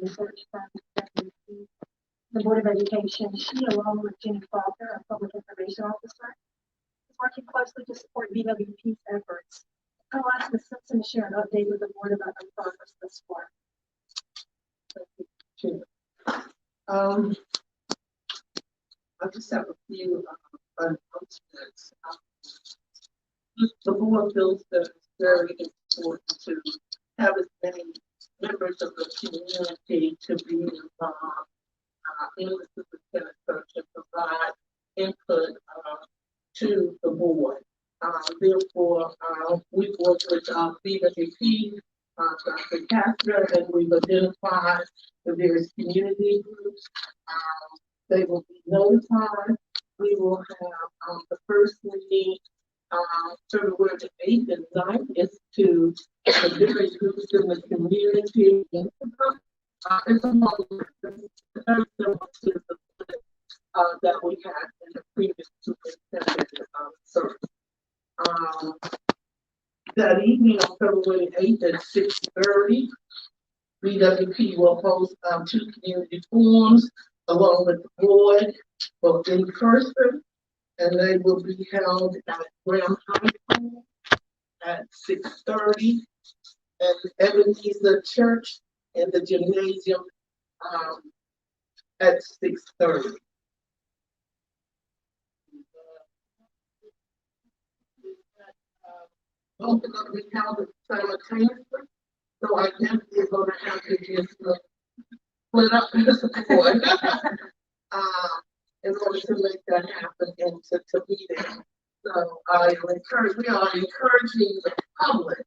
research firm, the Board of Education. She, along with Jenny Faulkner, our Public Information Officer, is working closely to support BWP's efforts. I'll ask Ms. Simpson to share an update with the board about the progress thus far. I just have a few announcements. The board feels that it's very important to have as many members of the community to be involved in the superintendent search and provide input to the board. Therefore, we've worked with BWP, Dr. Castro, and we've identified the various community groups. They will be notified. We will have the first meeting February the 8th and 9th is to the various groups in the community. It's among very similar to the that we had in the previous superintendent search. That evening on February 8th at 6:30, BWP will host 2 community forums along with the board, both in person, and they will be held at Graham High School at 6:30, and Ebenezer Church in the gymnasium at 6:30. Both are going to be held simultaneously, so I guess we're going to have to just split up the support in order to make that happen and to be there. So we are encouraging the public.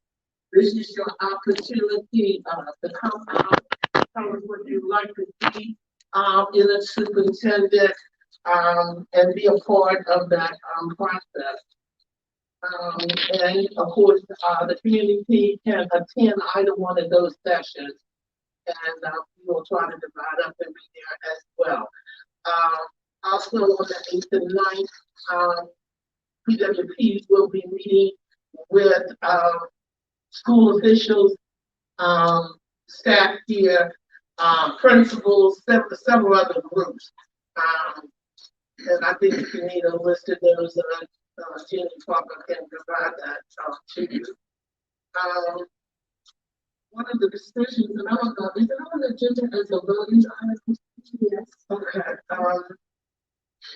This is your opportunity to come out, tell us what you'd like to see in a superintendent and be a part of that process. And of course, the community can attend either one of those sessions, and we will try to divide up and be there as well. Also on the 8th and 9th, PWPs will be meeting with school officials, staff here, principals, several other groups. And I think if you need a list of those, Jenny Parker can provide that to you. One of the decisions, and I don't know, is it on the agenda as a voting item? Yes. Okay.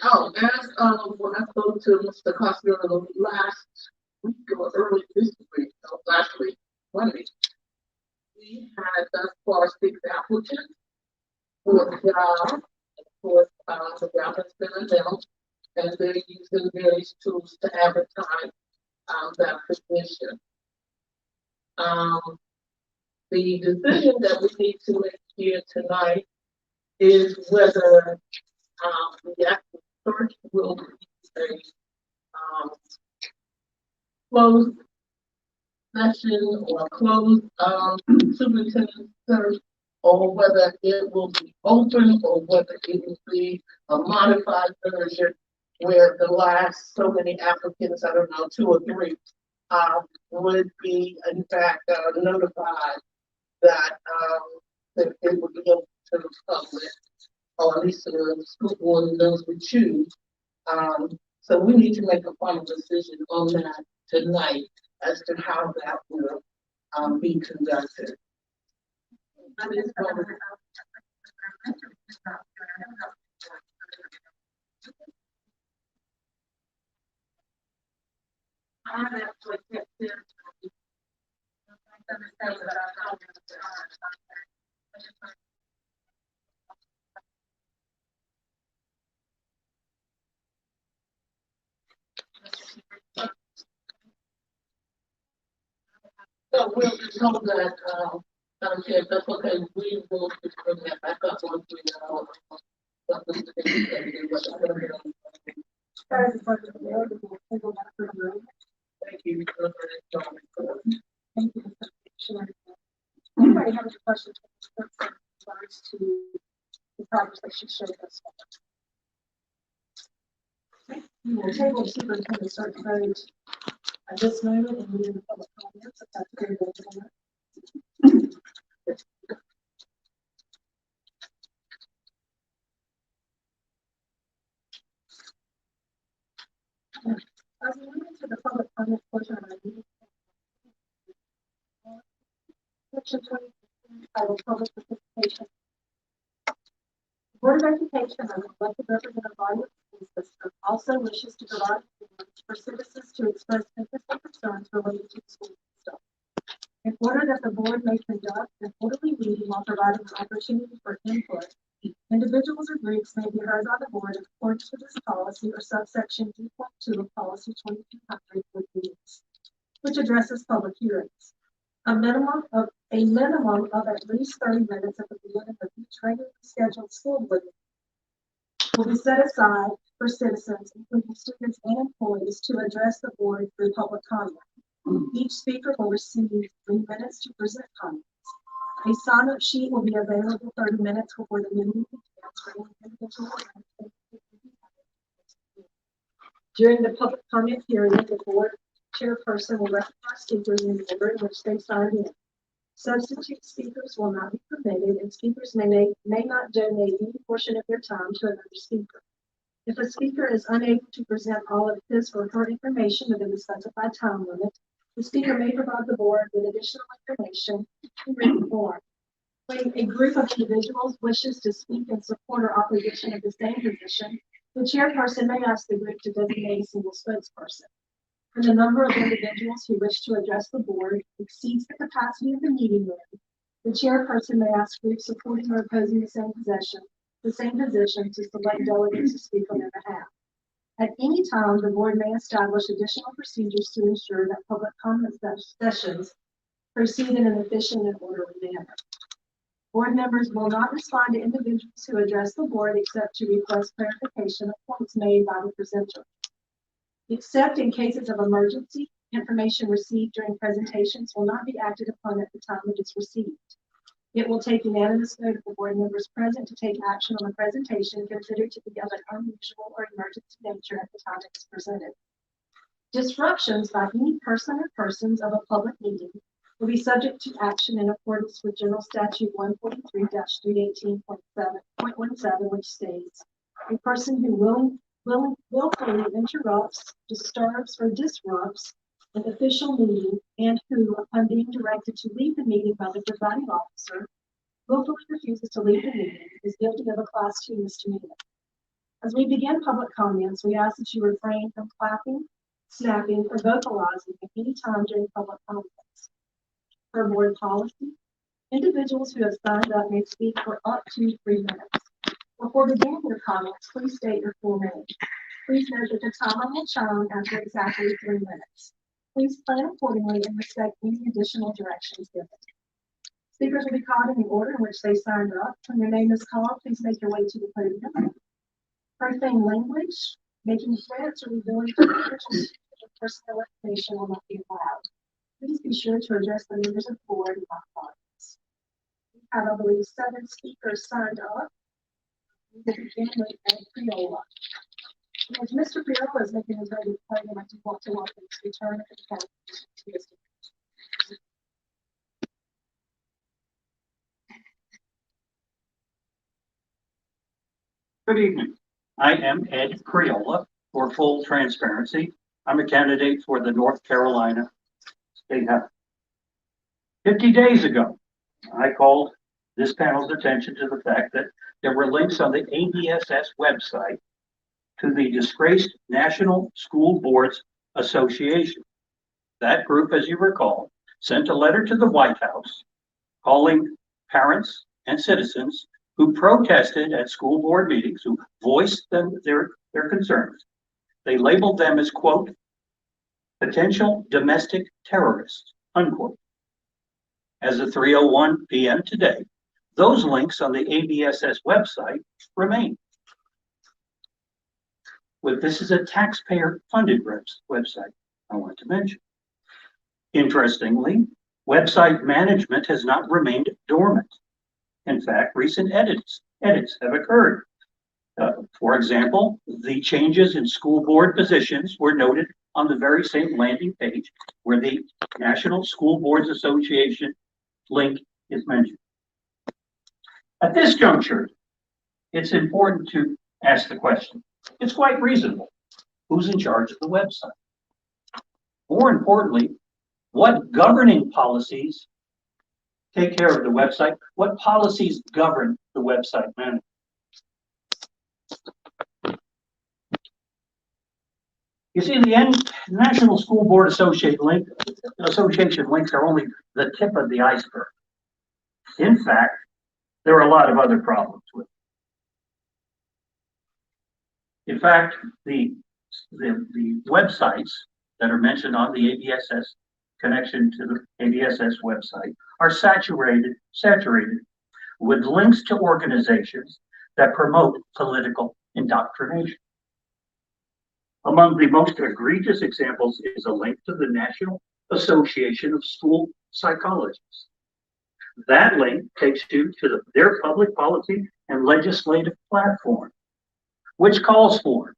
When I spoke to Mr. Costello last week or early this week, last week, Monday, we had thus far 6 applicants for the job. Of course, the job has been announced, and they're using various tools to advertise that position. The decision that we need to make here tonight is whether the actual search will be a closed session or closed superintendent search, or whether it will be open, or whether it will be a modified version where the last so many applicants, I don't know, 2 or 3, would be in fact notified that it would be open to the public, or at least the school board and those we choose. So we need to make a final decision on that tonight as to how that will be conducted. So we'll be told that, okay, if that's okay, we will just bring that back up once we know what the thing is. Thank you. Thank you. Anybody have any questions with regards to the progress that she showed us? We will table superintendent search vote at this moment and move to public comments. If that's okay, comment portion of our meeting. Section 20, titled Public Participation. The Board of Education, as an elected representative body of the school system, also wishes to provide forums for citizens to express interest and concerns related to the school system. In order that the board may conduct an orderly meeting while providing an opportunity for input, individuals or groups may be heard by the board in accordance with this policy or subsection D.2 of policy 2200 with meetings, which addresses public hearings. A minimum of at least 30 minutes at the beginning of each regularly scheduled school board meeting will be set aside for citizens, including students and employees, to address the board through public comment. Each speaker will receive 3 minutes to present comments. A sign-up sheet will be available 30 minutes before the meeting begins for any individual. During the public comment period, the board chairperson will recognize speakers in the order in which they signed in. Substitute speakers will not be permitted, and speakers may not donate any portion of their time to another speaker. If a speaker is unable to present all of his or her information within the specified time limit, the speaker may provide the board with additional information in written form. When a group of individuals wishes to speak in support or opposition of the same position, the chairperson may ask the group to designate a single spokesperson. When the number of individuals who wish to address the board exceeds the capacity of the meeting room, the chairperson may ask groups supporting or opposing the same position to select delegates to speak on their behalf. At any time, the board may establish additional procedures to ensure that public comment sessions proceed in an efficient and orderly manner. Board members will not respond to individuals who address the board except to request clarification of points made by the presenter. Except in cases of emergency, information received during presentations will not be acted upon at the time it is received. It will take unanimous vote of the board members present to take action on a presentation considered to be of an unusual or emergency nature at the time it is presented. Disruptions by any person or persons of a public meeting will be subject to action in accordance with General Statute 143-318.17, which states, a person who willfully interrupts, disturbs, or disrupts an official meeting and who, upon being directed to leave the meeting by the presiding officer, willfully refuses to leave the meeting is guilty of a Class 2 misdemeanor. As we begin public comments, we ask that you refrain from clapping, snapping, or vocalizing at any time during public comments. Per board policy, individuals who have signed up may speak for up to 3 minutes. Before beginning your comments, please state your full name. Please note that the timer will chime after exactly 3 minutes. Please plan accordingly and respect any additional directions given. Speakers will be called in the order in which they signed up. When your name is called, please make your way to the podium. Profane language, making threats, or revealing personal information will not be allowed. Please be sure to address the members of the board and not audience. We have, I believe, 7 speakers signed up. We will begin with Ed Priola. As Mr. Priola is making his way to the podium, I do want to welcome his return to the council to Mr. Good evening. I am Ed Priola. For full transparency, I'm a candidate for the North Carolina State House. 50 days ago, I called this panel's attention to the fact that there were links on the ABSS website to the disgraced National School Boards Association. That group, as you recall, sent a letter to the White House calling parents and citizens who protested at school board meetings, who voiced their concerns. They labeled them as, quote, potential domestic terrorists, unquote. As of 3:01 p.m. today, those links on the ABSS website remain. This is a taxpayer-funded website, I want to mention. Interestingly, website management has not remained dormant. In fact, recent edits have occurred. For example, the changes in school board positions were noted on the very same landing page where the National School Boards Association link is mentioned. At this juncture, it's important to ask the question. It's quite reasonable. Who's in charge of the website? More importantly, what governing policies take care of the website? What policies govern the website management? You see, the National School Board Association links are only the tip of the iceberg. In fact, there are a lot of other problems with it. In fact, the websites that are mentioned on the ABSS connection to the ABSS website are saturated with links to organizations that promote political indoctrination. Among the most egregious examples is a link to the National Association of School Psychologists. That link takes you to their public policy and legislative platform, which calls for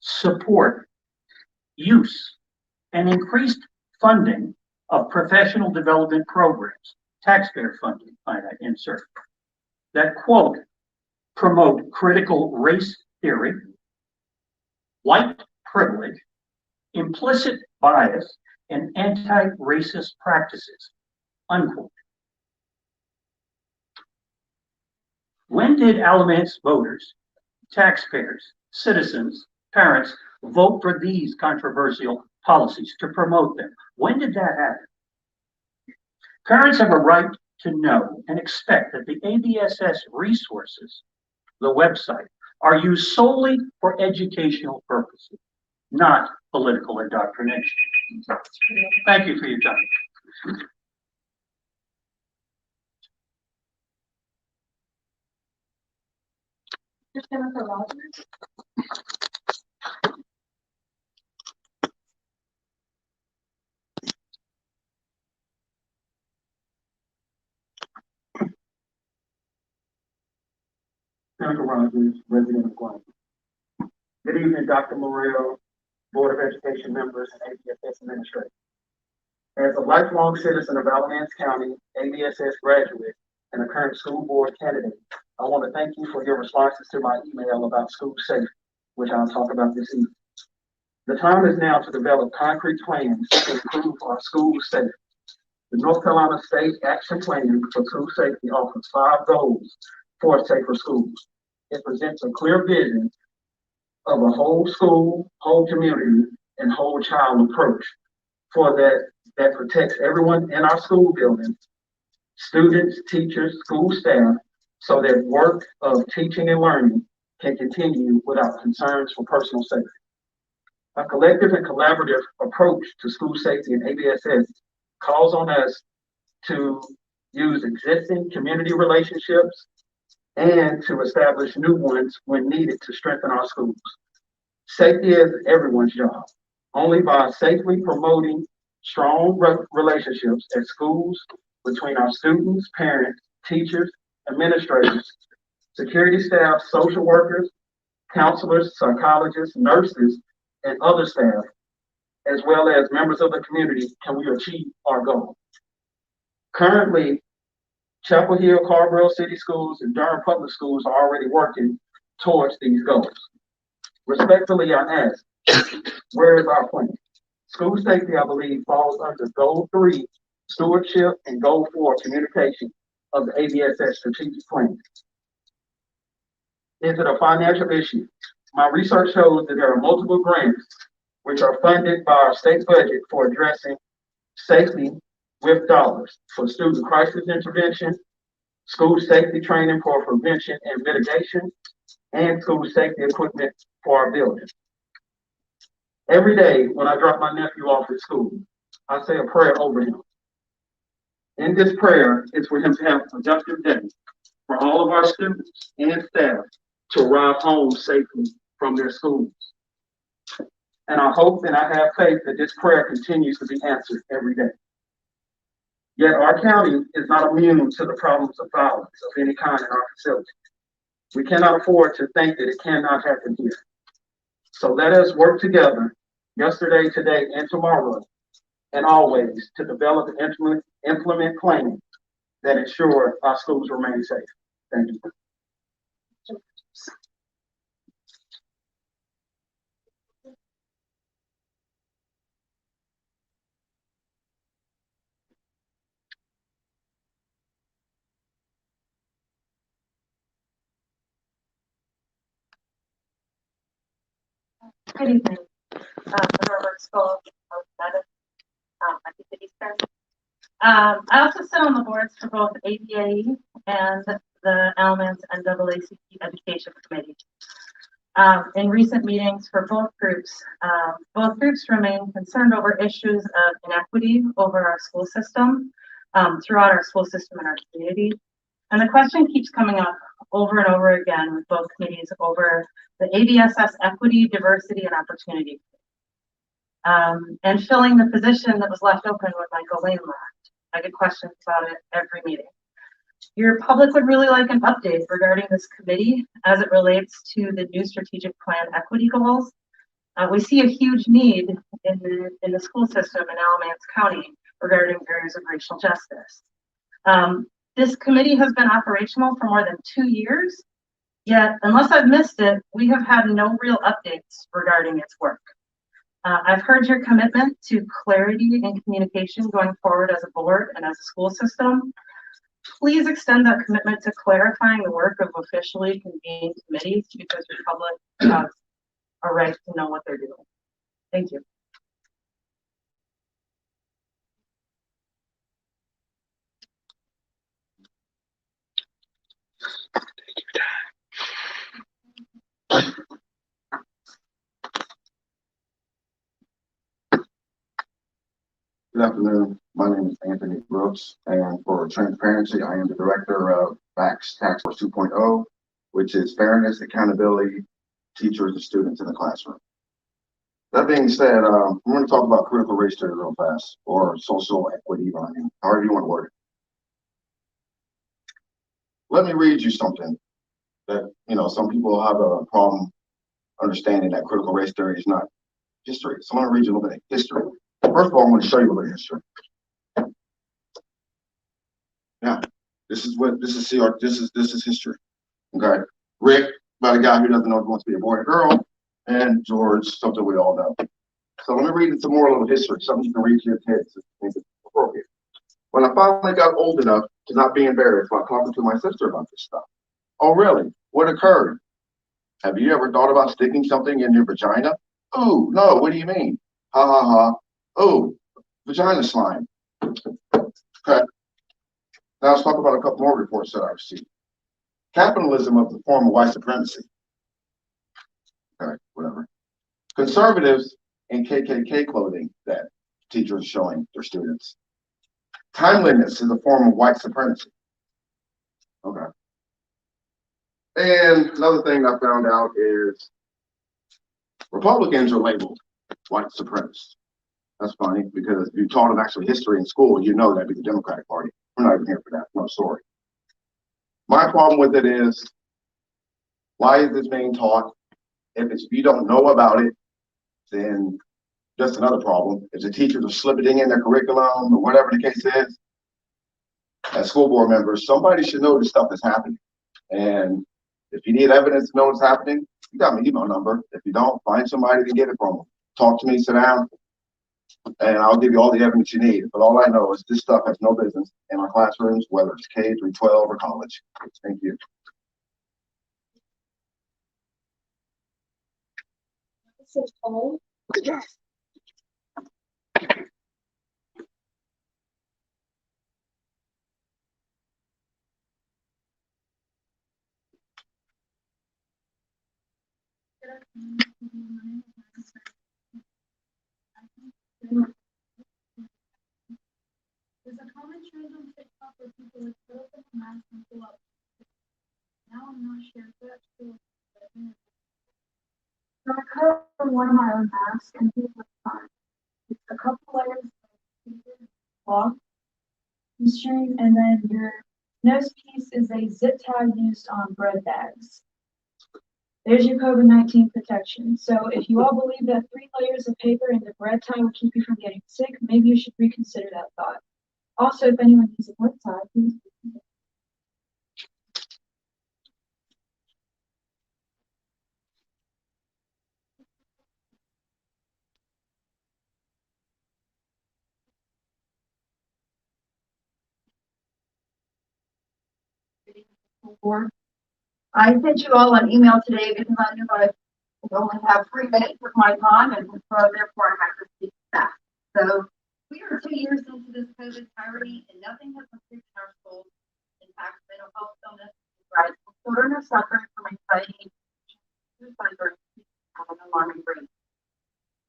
support, use, and increased funding of professional development programs, taxpayer funding, might I insert, that, quote, promote critical race theory, white privilege, implicit bias, and anti-racist practices, unquote. When did Alamance voters, taxpayers, citizens, parents vote for these controversial policies to promote them? When did that happen? Parents have a right to know and expect that the ABSS resources, the website, are used solely for educational purposes, not political indoctrination. Thank you for your time. Jennifer Rogers. Jennifer Rogers, resident of Guam. Good evening, Dr. Morrell, Board of Education members, and ABSS administrators. As a lifelong citizen of Alamance County, ABSS graduate, and a current school board candidate, I want to thank you for your responses to my email about school safety, which I'll talk about this evening. The time is now to develop concrete plans to improve our school safety. The North Carolina State Action Plan for School Safety offers 5 goals for safer schools. It presents a clear vision of a whole school, whole community, and whole child approach for that protects everyone in our school buildings, students, teachers, school staff, so that work of teaching and learning can continue without concerns for personal safety. A collective and collaborative approach to school safety in ABSS calls on us to use existing community relationships and to establish new ones when needed to strengthen our schools. Safety is everyone's job. Only by safely promoting strong relationships at schools between our students, parents, teachers, administrators, security staff, social workers, counselors, psychologists, nurses, and other staff, as well as members of the community, can we achieve our goal. Currently, Chapel Hill, Carborough City Schools, and Durham Public Schools are already working towards these goals. Respectfully, I ask, where is our plan? School safety, I believe, falls under Goal 3, Stewardship, and Goal 4, Communication of the ABSS Strategic Plan. Is it a financial issue? My research shows that there are multiple grants which are funded by our state budget for addressing safety with dollars for student crisis intervention, school safety training for prevention and mitigation, and school safety equipment for our buildings. Every day when I drop my nephew off at school, I say a prayer over him. In this prayer, it's for him to have a productive day, for all of our students and staff to arrive home safely from their schools. And I hope and I have faith that this prayer continues to be answered every day. Yet our county is not immune to the problems of violence of any kind in our facility. We cannot afford to think that it cannot happen here. So let us work together yesterday, today, and tomorrow, and always to develop and implement plans that ensure our schools remain safe. Thank you. Good evening. Robert's full of I think the Eastern. I also sit on the boards for both ABA and the Alamance NAACP Education Committee. In recent meetings for both groups remain concerned over issues of inequity over our school system, throughout our school system and our community. And the question keeps coming up over and over again with both committees over the ABSS Equity, Diversity, and Opportunity. And filling the position that was left open when Michael Lane left. I get questions about it every meeting. Your public would really like an update regarding this committee as it relates to the new strategic plan equity goals. We see a huge need in the school system in Alamance County regarding areas of racial justice. This committee has been operational for more than 2 years, yet unless I've missed it, we have had no real updates regarding its work. I've heard your commitment to clarity and communication going forward as a board and as a school system. Please extend that commitment to clarifying the work of officially convened committees because your public has a right to know what they're doing. Thank you. Good afternoon. My name is Anthony Brooks, and for transparency, I am the director of VAX Task Force 2.0, which is fairness, accountability, teachers and students in the classroom. That being said, I'm going to talk about critical race theory real fast, or social equity learning, however you want to word it. Let me read you something that, some people have a problem understanding that critical race theory is not history. So I'm going to read you a little bit of history. First of all, I'm going to show you a little bit of history. Now, this is history. Okay, Rick, about a guy who doesn't know if he wants to be a boy or girl, and George, something we all know. So let me read some more little history, something you can read to your kids if you think it's appropriate. When I finally got old enough to not be embarrassed while talking to my sister about this stuff. Oh, really? What occurred? Have you ever thought about sticking something in your vagina? Oh, no, what do you mean? Ha ha ha. Oh, vagina slime. Okay. Now let's talk about a couple more reports that I've seen. Capitalism of the form of white supremacy. Okay, whatever. Conservatives in KKK clothing that teachers are showing their students. Timeliness is a form of white supremacy. Okay. And another thing I found out is Republicans are labeled white supremacists. That's funny because if you taught them actually history in school, you know that'd be the Democratic Party. We're not even here for that. No story. My problem with it is, why is this being taught? If you don't know about it, then that's another problem. If the teachers are slipping in their curriculum or whatever the case is, as school board members, somebody should know this stuff is happening. And if you need evidence to know what's happening, you got my email number. If you don't, find somebody to get it from. Talk to me, sit down, and I'll give you all the evidence you need. But all I know is this stuff has no business in our classrooms, whether it's K through 12 or college. Thank you. This is Cole. Yes. There's a common trend on TikTok where people would throw up in a mask and pull up. Now I'm not sure if that's true. So I cut on one of my own masks and here's what's fine. It's a couple layers of cloth, string, and then your nose piece is a zip tie used on bread bags. There's your COVID-19 protection. So if you all believe that 3 layers of paper and the bread tie will keep you from getting sick, maybe you should reconsider that thought. Also, if anyone needs a zip tie, please. I sent you all an email today because I knew I I only have 3 minutes of my time, and so therefore I have to speak fast. So we are 2 years into this COVID tyranny, and nothing has improved in our schools. In fact, mental health illness is rising. Children are suffering from anxiety, suicide rates at an alarming rate.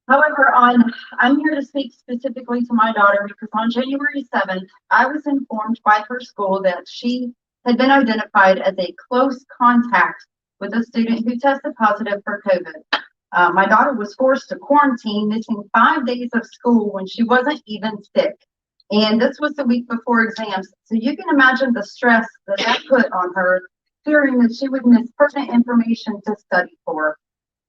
However, I'm here to speak specifically to my daughter because on January 7th, I was informed by her school that she had been identified as a close contact with a student who tested positive for COVID. My daughter was forced to quarantine, missing 5 days of school when she wasn't even sick. And this was the week before exams. So you can imagine the stress that that put on her, fearing that she would miss pertinent information to study for.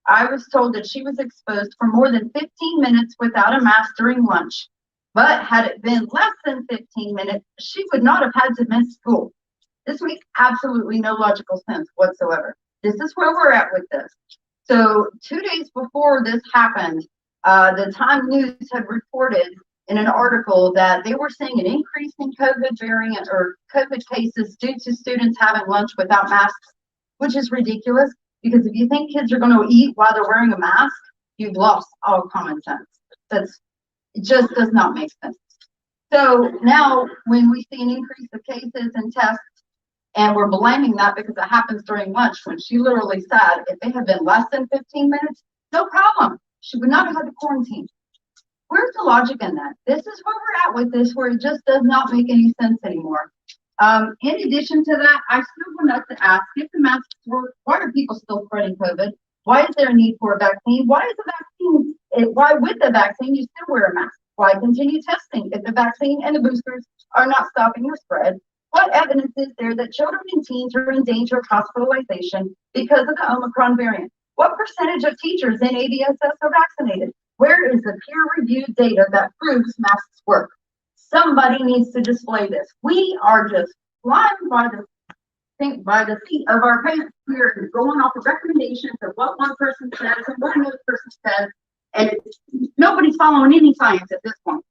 I was told that she was exposed for more than 15 minutes without a mask during lunch. But had it been less than 15 minutes, she would not have had to miss school. This makes absolutely no logical sense whatsoever. This is where we're at with this. So 2 days before this happened, the Time News had reported in an article that they were seeing an increase in COVID variant or COVID cases due to students having lunch without masks, which is ridiculous. Because if you think kids are going to eat while they're wearing a mask, you've lost all common sense. It just does not make sense. So now when we see an increase of cases and tests, and we're blaming that because it happens during lunch, when she literally said if it had been less than 15 minutes, no problem. She would not have had to quarantine. Where's the logic in that? This is where we're at with this, where it just does not make any sense anymore. In addition to that, I still want us to ask if the masks work, why are people still spreading COVID? Why is there a need for a vaccine? Why with the vaccine you still wear a mask? Why continue testing if the vaccine and the boosters are not stopping the spread? What evidence is there that children and teens are in danger of hospitalization because of the Omicron variant? What percentage of teachers in ABSS are vaccinated? Where is the peer-reviewed data that proves masks work? Somebody needs to display this. We are just flying by the seat of our pants. We are going off the recommendations of what one person says and what another person says, and nobody's following any science at this point.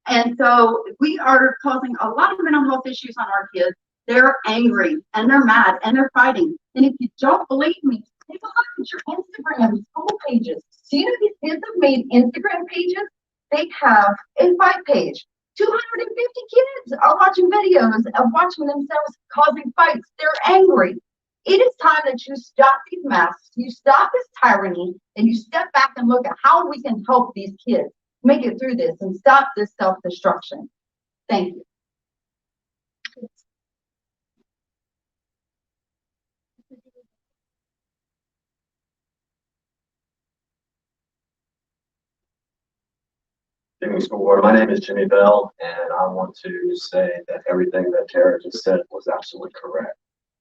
And so we are causing a lot of mental health issues on our kids. They're angry and they're mad and they're fighting. And if you don't believe me, take a look at your Instagram school pages. So you know these kids have made Instagram pages? They have a 5-page. 250 kids are watching videos of watching themselves causing fights. They're angry. It is time that you stop these masks, you stop this tyranny, and you step back and look at how we can help these kids make it through this and stop this self-destruction. Thank you. Jimmy School Board. My name is Jimmy Bell, and I want to say that everything that Tara just said was absolutely correct.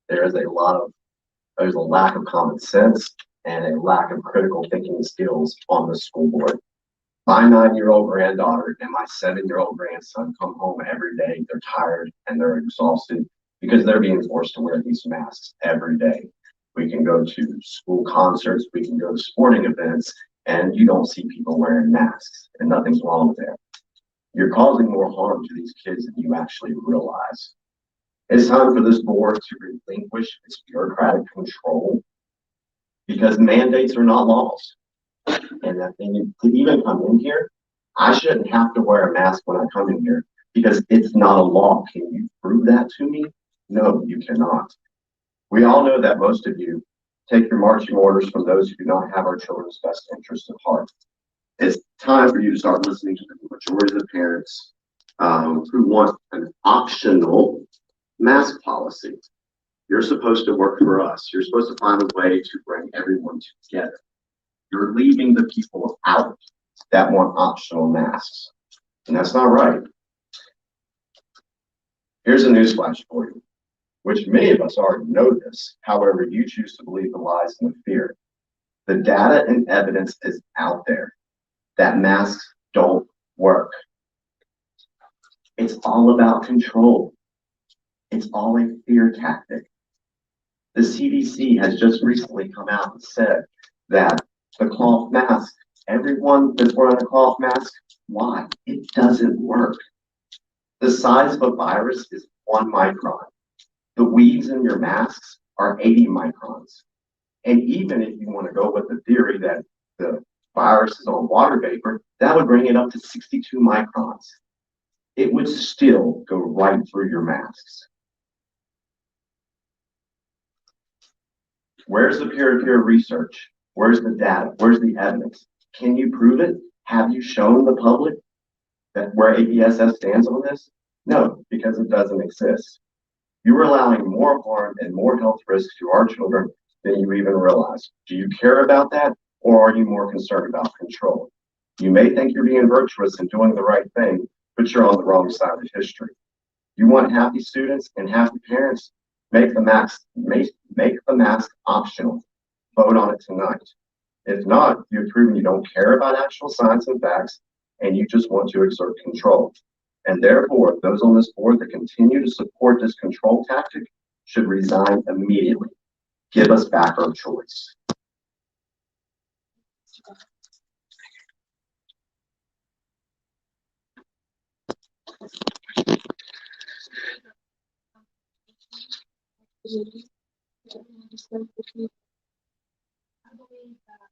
There's a lack of common sense and a lack of critical thinking skills on the school board. My 9-year-old granddaughter and my 7-year-old grandson come home every day. They're tired and they're exhausted because they're being forced to wear these masks every day. We can go to school concerts, we can go to sporting events, and you don't see people wearing masks, and nothing's wrong with that. You're causing more harm to these kids than you actually realize. It's time for this board to relinquish its bureaucratic control because mandates are not laws. And that thing to even come in here, I shouldn't have to wear a mask when I come in here because it's not a law. Can you prove that to me? No, you cannot. We all know that most of you take your marching orders from those who do not have our children's best interest at heart. It's time for you to start listening to the majority of the parents who want an optional mask policy. You're supposed to work for us. You're supposed to find a way to bring everyone together. You're leaving the people out that want optional masks, and that's not right. Here's a newsflash for you, which many of us already know this. However, you choose to believe the lies and the fear. The data and evidence is out there that masks don't work. It's all about control. It's all a fear tactic. The CDC has just recently come out and said that the cloth mask, everyone that's wearing a cloth mask, why? It doesn't work. The size of a virus is 1 micron. The weaves in your masks are 80 microns. And even if you want to go with the theory that the virus is on water vapor, that would bring it up to 62 microns. It would still go right through your masks. Where's the peer-to-peer research? Where's the data? Where's the evidence? Can you prove it? Have you shown the public that where ABSS stands on this? No, because it doesn't exist. You're allowing more harm and more health risks to our children than you even realize. Do you care about that, or are you more concerned about control? You may think you're being virtuous and doing the right thing, but you're on the wrong side of history. You want happy students and happy parents? Make the mask optional. Vote on it tonight. If not, you've proven you don't care about actual science and facts, and you just want to exert control. And therefore, those on this board that continue to support this control tactic should resign immediately. Give us back our choice. I believe that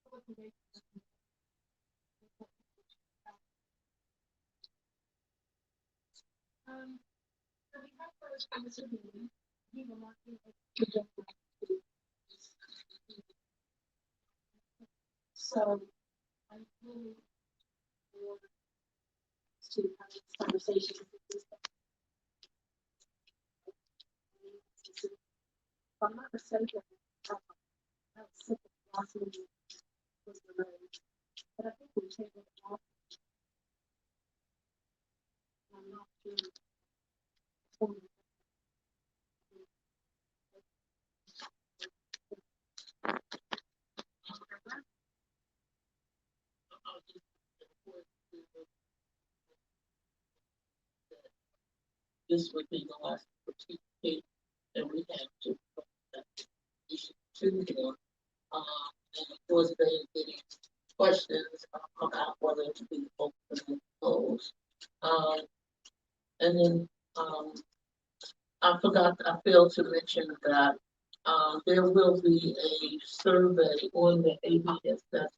public relations. So we have first Mr. Bean. He will not be able to jump back to. So I really want to have this conversation. If I'm not mistaken, I was sick of last meeting was the road, but I think we tabled it off. I'm not sure. This would be the last opportunity that we have to put that issue to them. And of course, they getting questions about whether to be open and closed. And then I failed to mention that there will be a survey on the ABSS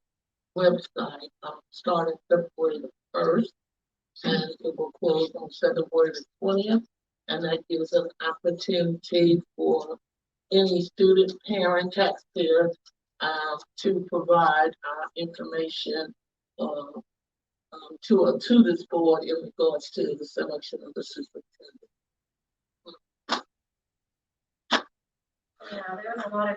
website starting February the 1st, and it will close on February the 20th. And that gives an opportunity for any student, parent, taxpayer to provide information to this board in regards to the selection of the superintendent. Yeah, there's a lot of.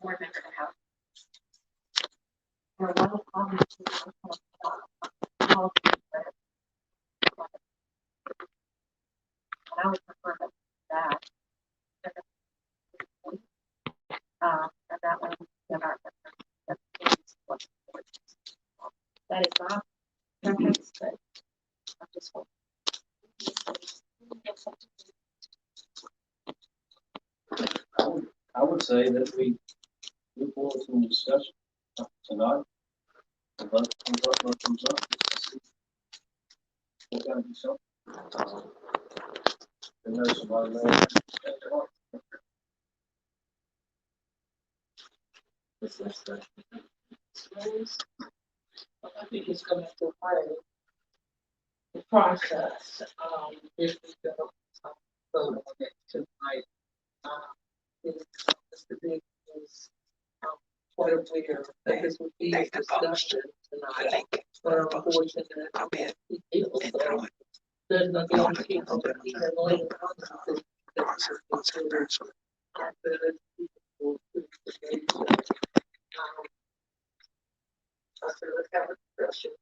Board member to have. There are a lot of comments. I would prefer that. And that one, that is not. But I just want. I would say that we move forward with some discussion tonight. And what comes up. What gotta be something. And there's somebody there. I think it's going to require the process. If we don't vote on it tonight, Mr. Big is quite aware that this would be a discussion tonight. But unfortunately, there's no guarantee of the lawyer consequences. So let's have a discussion.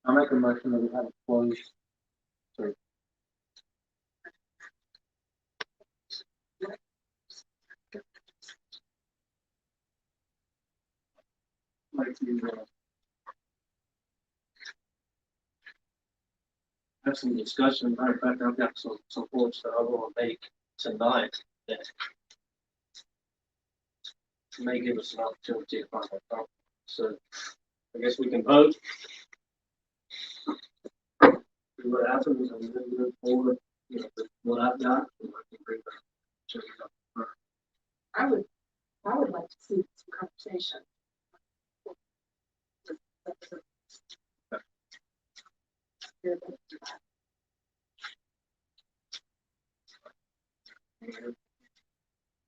I make a motion that we have a closed. Like to, have some discussion. Matter of fact, I've got some points that I want to make tonight that may give us an opportunity to find a compromise. So I guess we can vote. See what happens and then move forward, you know, with what I've got. And I can bring back to you. I would like to see some conversation.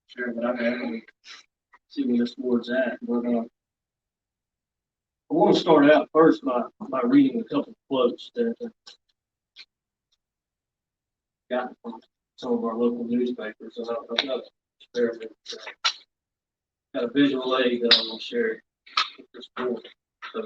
Sure, but I can see where this board's at. But, I want to start out first by reading a couple of quotes that got from some of our local newspapers. And I've got got a visual aid that I'm going to share with this board. So,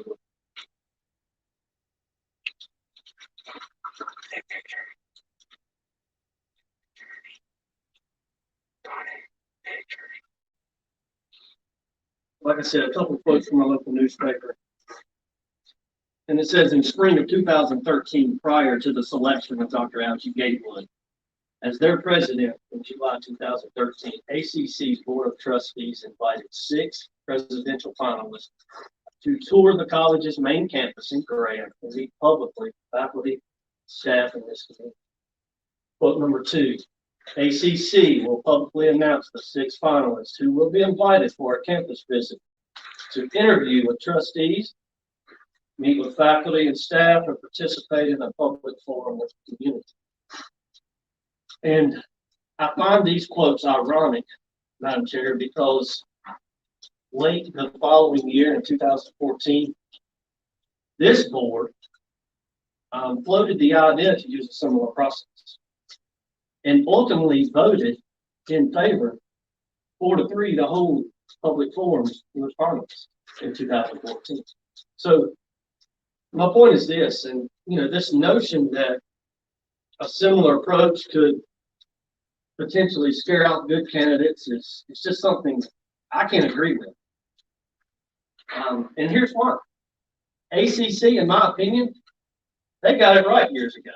like I said, a couple of quotes from our local newspaper. And it says, in spring of 2013, prior to the selection of Dr. Algie Gatewood as their president in July 2013, ACC's Board of Trustees invited 6 presidential finalists to tour the college's main campus in Graham and meet publicly faculty, staff, and this community. Quote number 2, ACC will publicly announce the 6 finalists who will be invited for a campus visit to interview with trustees, meet with faculty and staff, and participate in a public forum with the community. And I find these quotes ironic, Madam Chair, because late the following year in 2014, this board floated the idea to use a similar process and ultimately voted in favor 4-3 to hold public forums with finalists in 2014. So my point is this, and you know, this notion that a similar approach could potentially scare out good candidates is just something I can't agree with. And here's why. ACC, in my opinion, they got it right years ago.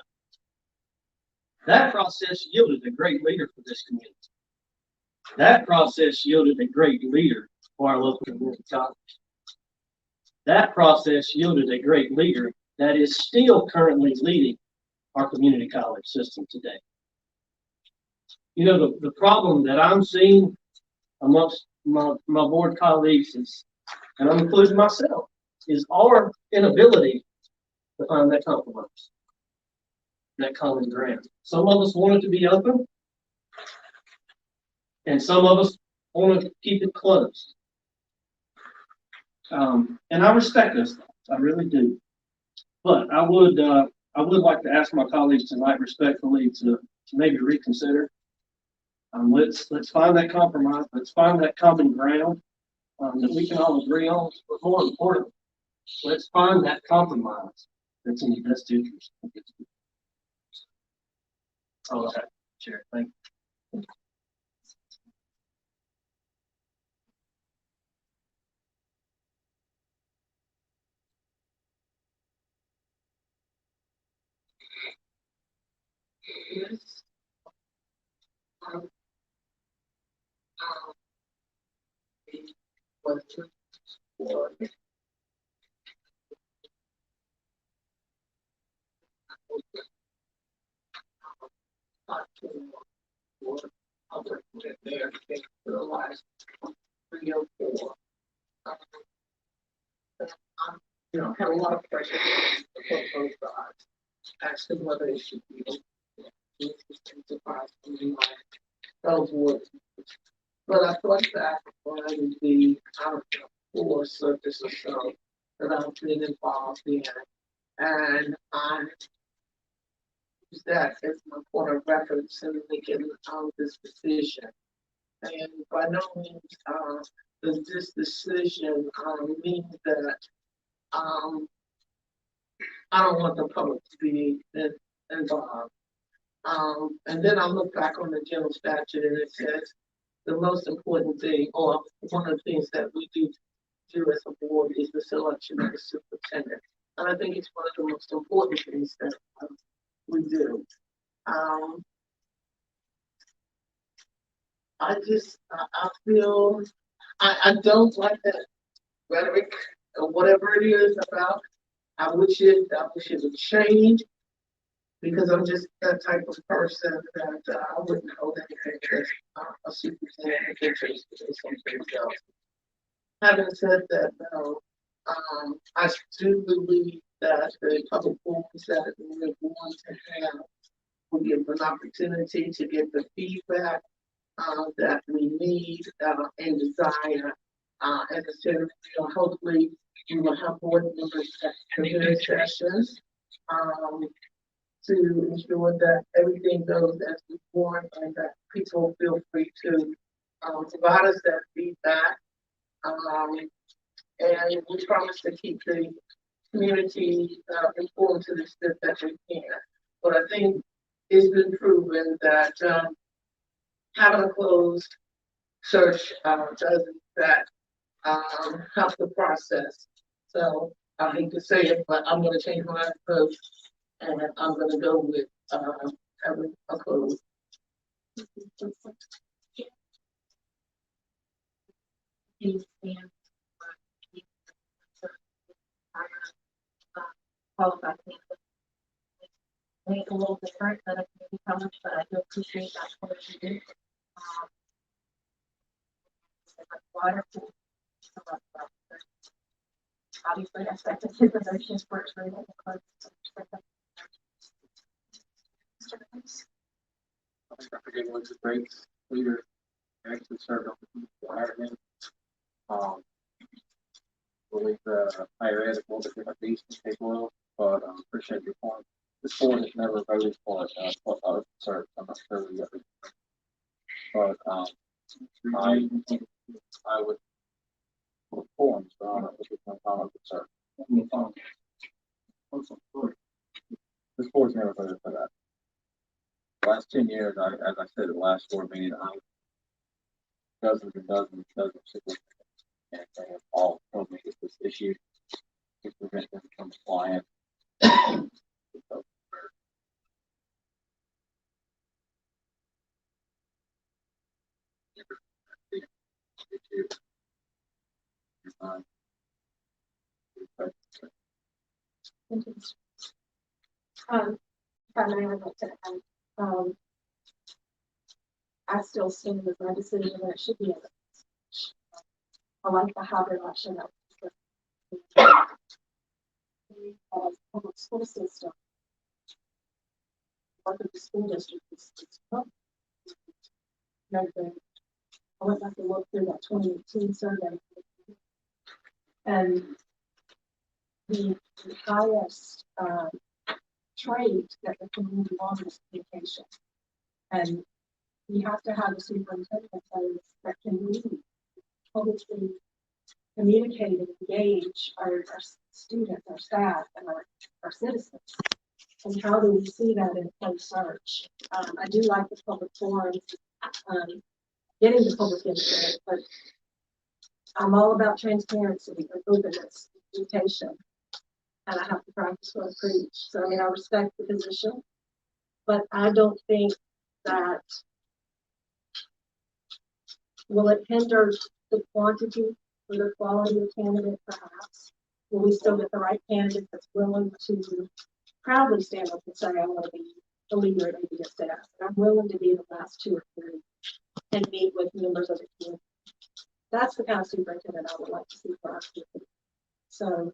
That process yielded a great leader for this community. That process yielded a great leader for our local community college. That process yielded a great leader that is still currently leading our community college system today. You know, the problem that I'm seeing amongst my board colleagues is, and I'm including myself, is our inability to find that compromise, that common ground. Some of us want it to be open, and some of us want to keep it closed. And I respect those things, I really do. But I would like to ask my colleagues tonight respectfully to maybe reconsider. Let's find that compromise. Let's find that common ground that we can all agree on. But more importantly, let's find that compromise that's in the best interest of the community. All right, Chair. Thank you. Yes. The last 3 or 4. You know, had a lot of pressure from both sides, asking whether it should be those words. But I thought back on the four circus or so that I've been involved in, and I use that as my point of reference in making this decision. And by no means does this decision mean that I don't want the public to be involved. And then I look back on the general statute and it says the most important thing, or one of the things that we do as a board is the selection of the superintendent. And I think it's one of the most important things that we do. I feel, I don't like that rhetoric or whatever it is about. I wish it would change because I'm just that type of person that I wouldn't hold anything as a superintendent interest in something else. Having said that, though, I do believe that the public forums that we're going to have will give an opportunity to get the feedback that we need and desire. And instead of, hopefully we will have board members at community sessions to ensure that everything goes as we want and that people feel free to provide us that feedback. And we promise to keep the community informed to the extent that we can. But I think it's been proven that having a closed search doesn't help the process. So I hate to say it, but I'm going to change my approach, and I'm going to go with having a closed. Qualified people. I think it's a little different than a community college, but I do appreciate that what you do. Obviously, I expected to the motions for its reading. Dr. Gable is a great leader. Actually served on the environment. Believe higher ed is a little bit different beast in state world, but appreciate your point. This board has never voted for search. I'm not sure we ever. But I would perform, so I don't know if it's my comment with search. This board's never voted for that. The last 10 years, as I said at the last board meeting, dozens and dozens of and they have all told me that this issue to prevent them from flying. If I may, I'd like to add, I still stand with my decision that it should be a I like the hybrid option of public school system. What the school district is. I went back and looked through that 2018 survey, and the highest trait that the community wants is communication. And you have to have a superintendent that can lead, publicly communicate and engage our students, our staff, and our citizens. And how do we see that in closed search? I do like the public forums, getting the public input, but I'm all about transparency and openness, communication, and I have to practice what I preach. So I mean, I respect the position, but I don't think that will it hinder the quantity or the quality of candidate, perhaps. Will we still get the right candidate that's willing to proudly stand up and say, I want to be the leader at ABSS, and I'm willing to be the last 2 or 3 and meet with members of the community. That's the kind of superintendent I would like to see for our community. So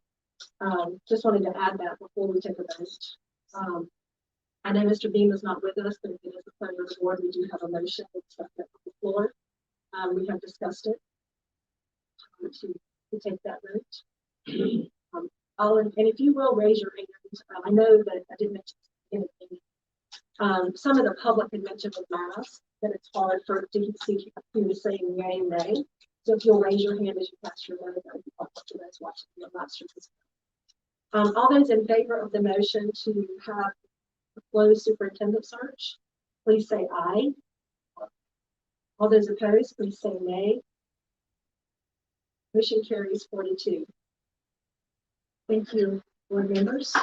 just wanted to add that before we take a vote. I know Mr. Beam is not with us, but if it is the pleasure of the board, we do have a motion that's up on the floor. We have discussed it to take that vote. And if you will raise your hand, I know that I did mention in the beginning, some of the public had mentioned with mass that it's hard for DCQ to say yay and nay. So if you'll raise your hand as you cast your vote, that would be helpful to those watching the live stream. All those in favor of the motion to have a closed superintendent search, please say aye. All those opposed, please say nay. Motion carries 4-2. Thank you, board members.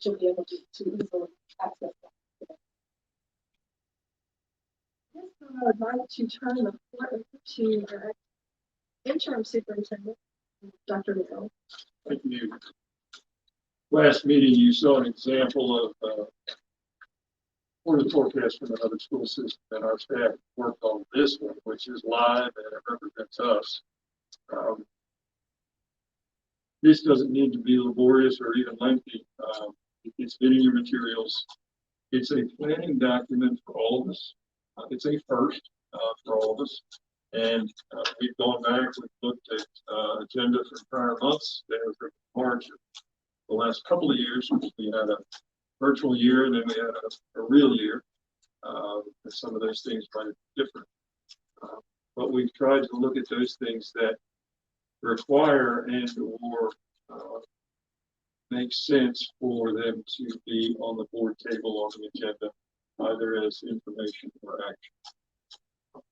Should be able to easily access that. Yes, I would like to turn the floor over to our interim superintendent, Dr. Mill. Thank you. Last meeting, you saw an example of one of the forecasts from another school system, and our staff worked on this one, which is live and it represents us. This doesn't need to be laborious or even lengthy. It's been in your materials. It's a planning document for all of us. It's a first for all of us. And we've gone back, we've looked at agenda from prior months. There was March of the last couple of years, we had a virtual year and then we had a real year. And some of those things might be different. But we've tried to look at those things that require and or make sense for them to be on the board table on the agenda, either as information or action.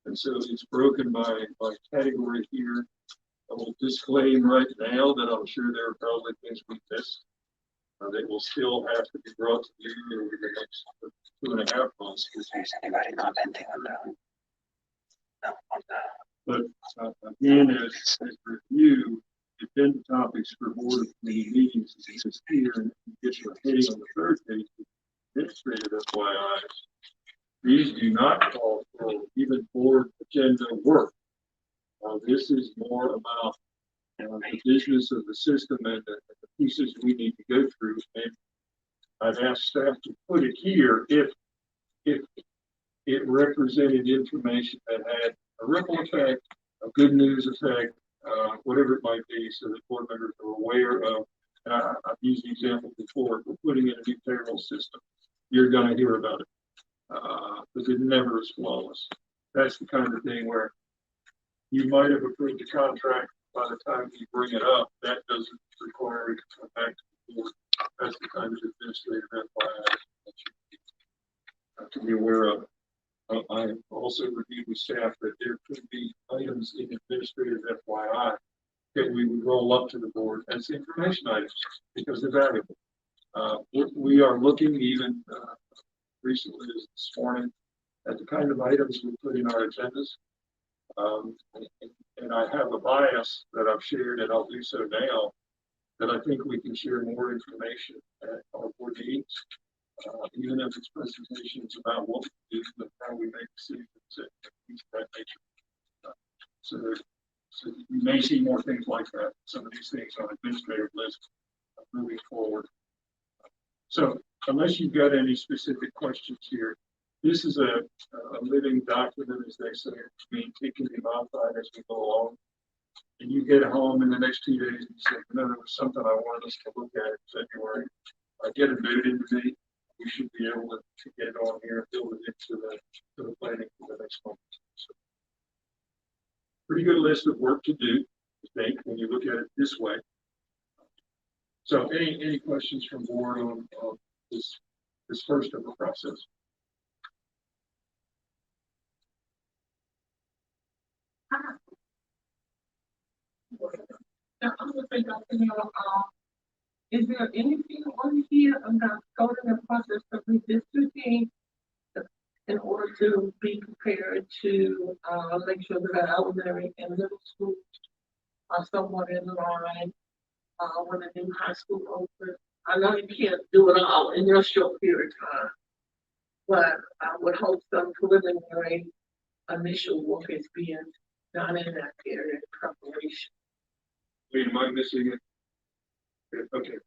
And so it's broken by category here. I will disclaim right now that I'm sure there are probably things we missed. They will still have to be brought to you over the next 2.5 months. Is anybody commenting on that? But again, as review, agenda topics for board of committee meetings is here, and you get your heading on the third page, administrative FYIs. These do not call for even board agenda work. This is more about the business of the system and the pieces we need to go through. And I've asked staff to put it here if it represented information that had a ripple effect, a good news effect, whatever it might be, so that board members are aware of. I've used the example before. If we're putting in a new payroll system, you're going to hear about it because it never is flawless. That's the kind of thing where you might have approved the contract. By the time you bring it up, that doesn't require it to come back to the board. That's the kind of administrative FYI that you have to be aware of. I also reviewed with staff that there could be items in administrative FYI that we would roll up to the board as information items because they're valuable. We are looking even recently this morning at the kind of items we put in our agendas. And I have a bias that I've shared, and I'll do so now, that I think we can share more information at our board meetings, even if it's presentations about what we do, but how we make decisions and things of that nature. So you may see more things like that. Some of these things on administrative list moving forward. So unless you've got any specific questions here, this is a living document, as they say, it's being taken and modified as we go along. And you get home in the next 2 days and you say, no, there was something I wanted us to look at in February. Get it noted into me. We should be able to get it on here and build it into the planning for the next month. So, pretty good list of work to do, I think, when you look at it this way. So any questions from board on this first of the process? Now, I'm going to say, Dr. Hill, is there anything on here about starting the process of redistricting in order to be prepared to make sure that our elementary and middle schools are somewhat in line when the new high school opens? I know you can't do it all in your short period of time, but I would hope some preliminary initial work is being done in that area of preparation. Am I missing it? Okay,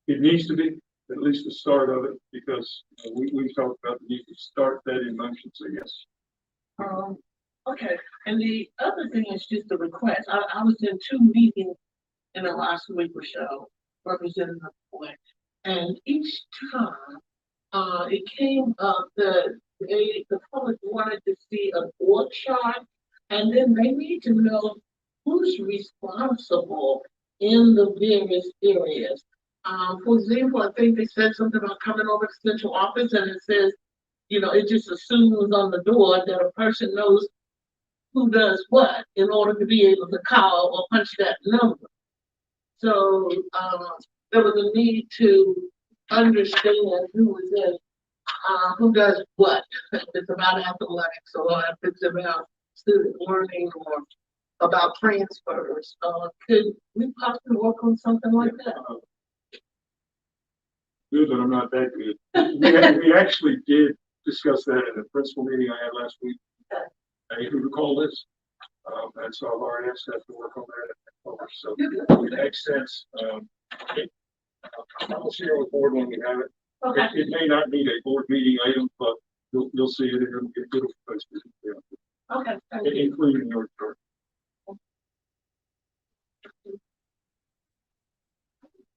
it needs to be. at least the start of it, because we talked about the need to start that in motion, so yes. Okay, and the other thing is just a request. I was in 2 meetings in the last week or so, representing the board, and each time, it came up that the public wanted to see an org chart, and then they need to know who's responsible in the various areas. For example, I think they said something about coming over to central office, and it says, it just assumes on the door that a person knows who does what in order to be able to call or punch that number. So, there was a need to understand who is in, who does what. If it's about athletics, or if it's about student learning, or about transfers. Could we possibly work on something like that? Good, but I'm not that good. We actually did discuss that at a principal meeting I had last week. Okay. If you recall this, and so I've already asked that to work on that. So it makes sense. I'll share with the board when we have it. Okay. It may not need a board meeting item, but you'll see it. It'll be posted. Okay. Thank you. Including your chart.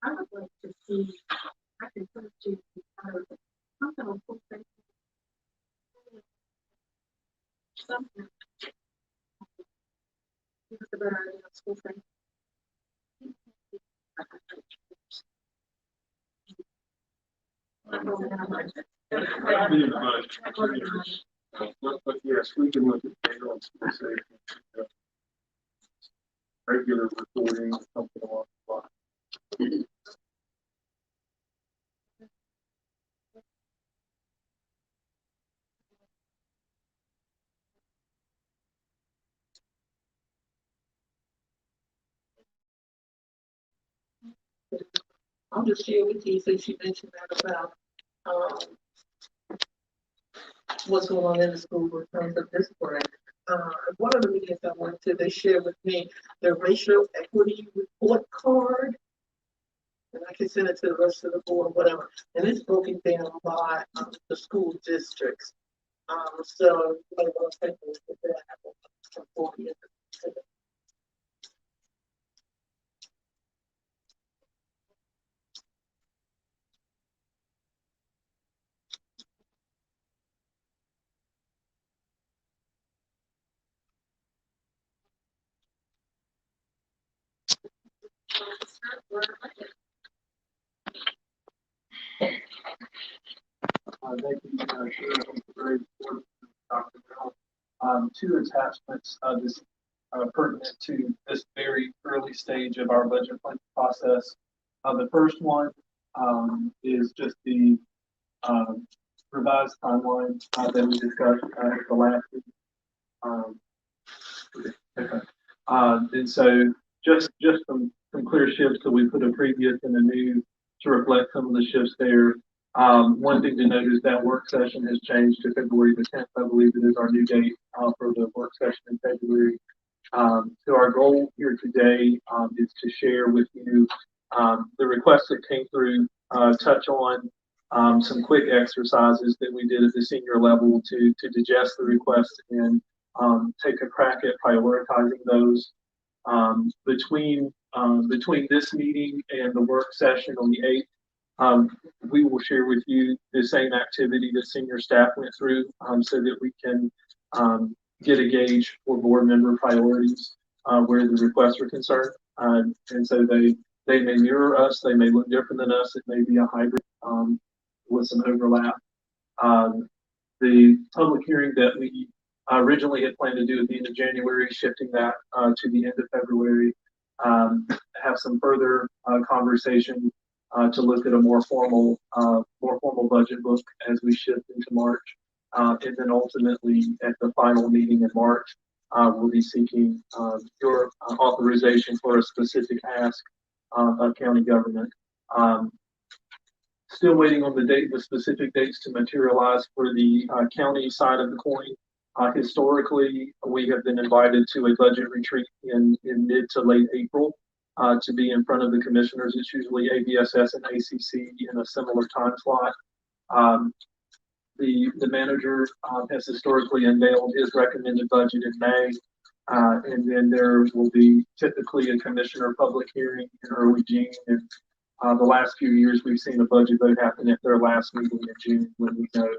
I would like to see, I can put it to, something on full face. Something. Give us a better idea of school thing. That'd be in the budget. But yes, we can look at data on specific, regular reporting, something along the line. I'll just share with you, since you mentioned that about, what's going on in the school in terms of discipline. One of the meetings I went to, they shared with me the racial equity report card. And I can send it to the rest of the board, whatever. And it's broken down by the school districts. So I will take a look at that for you. Thank you, Chair. Very important, Dr. Bell. 2 attachments, this pertinent to this very early stage of our budget planning process. The first one is just the revised timeline that we discussed at the last meeting. And so just some clear shifts that we put a previous and a new to reflect some of the shifts there. One thing to note is that work session has changed to February the 10th. I believe it is our new date for the work session in February. So our goal here today is to share with you the requests that came through, touch on some quick exercises that we did at the senior level to digest the requests and take a crack at prioritizing those. Between this meeting and the work session on the 8th, we will share with you the same activity that senior staff went through so that we can get a gauge for board member priorities where the requests are concerned. And so they may mirror us, they may look different than us, it may be a hybrid with some overlap. The public hearing that we originally had planned to do at the end of January, shifting that to the end of February, have some further conversation to look at a more formal budget book as we shift into March. And then ultimately at the final meeting in March, we'll be seeking your authorization for a specific ask of county government. Still waiting on the specific dates to materialize for the county side of the coin. Historically, we have been invited to a budget retreat in mid to late April. to be in front of the commissioners. It's usually ABSS and ACC in a similar time slot. The manager has historically unveiled his recommended budget in May. And then there will be typically a commissioner public hearing in early June. And the last few years, we've seen a budget vote happen at their last meeting in June when we know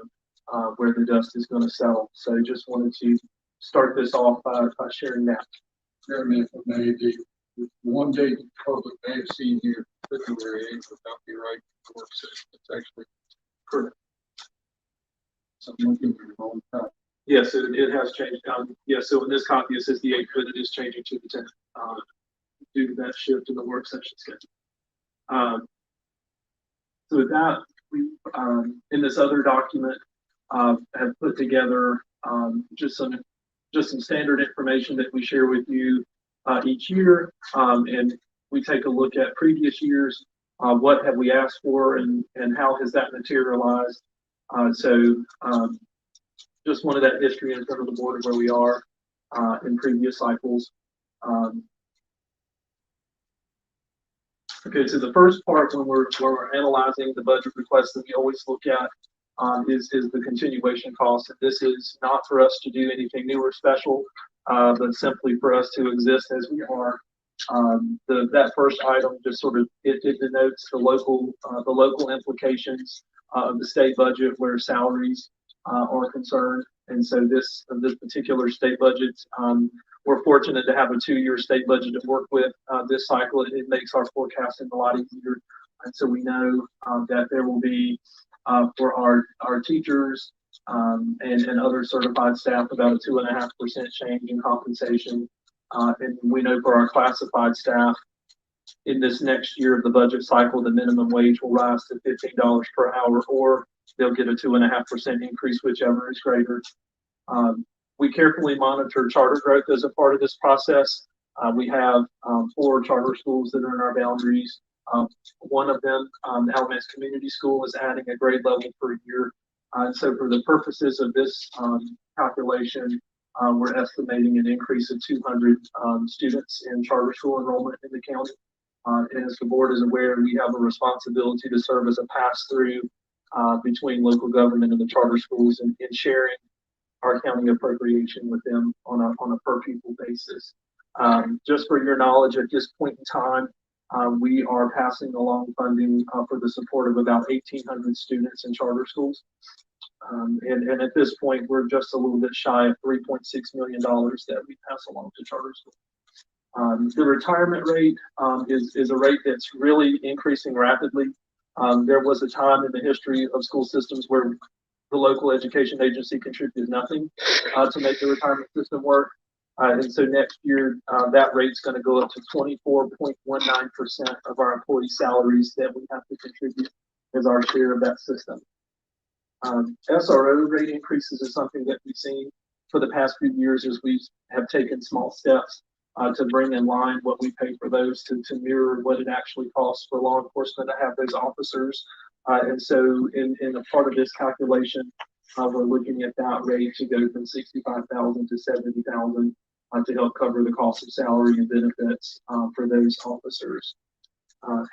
where the dust is going to settle. So just wanted to start this off by sharing that. Jeremy, if I may, the one date the public may have seen here, February 8th, would not be right for work session. It's actually Correct. something looking for the wrong time. Yes, it has changed. Yes, so in this copy, it says the 8th, but it is changing to the 10th due to that shift in the work session schedule. So with that, we, in this other document, have put together just some standard information that we share with you each year, and we take a look at previous years, what have we asked for, and how has that materialized. Just wanted that history in front of the board of where we are in previous cycles. Okay, so the first part when we're analyzing the budget requests that we always look at is the continuation cost. And this is not for us to do anything new or special, but simply for us to exist as we are. That first item just sort of it denotes the local implications of the state budget where salaries are concerned. And so this particular state budget, we're fortunate to have a 2-year state budget to work with this cycle. It makes our forecasting a lot easier. And so we know that there will be for our teachers and other certified staff about a 2.5% change in compensation. And we know for our classified staff, in this next year of the budget cycle, the minimum wage will rise to $15 per hour, or they'll get a 2.5% increase, whichever is greater. We carefully monitor charter growth as a part of this process. We have 4 charter schools that are in our boundaries. One of them, the Alamance Community School, is adding a grade level per year. So for the purposes of this calculation, we're estimating an increase of 200 students in charter school enrollment in the county. And as the board is aware, we have a responsibility to serve as a pass-through between local government and the charter schools and sharing our county appropriation with them on a per pupil basis. Just for your knowledge, at this point in time, we are passing along funding for the support of about 1,800 students in charter schools. And at this point, we're just a little bit shy of $3.6 million that we pass along to charter schools. The retirement rate is a rate that's really increasing rapidly. There was a time in the history of school systems where the local education agency contributed nothing to make the retirement system work. And so next year, that rate's going to go up to 24.19% of our employee salaries that we have to contribute as our share of that system. SRO rate increases is something that we've seen for the past few years as we have taken small steps to bring in line what we pay for those to mirror what it actually costs for law enforcement to have those officers. And so in a part of this calculation, we're looking at that rate to go from $65,000 to $70,000 to help cover the cost of salary and benefits for those officers.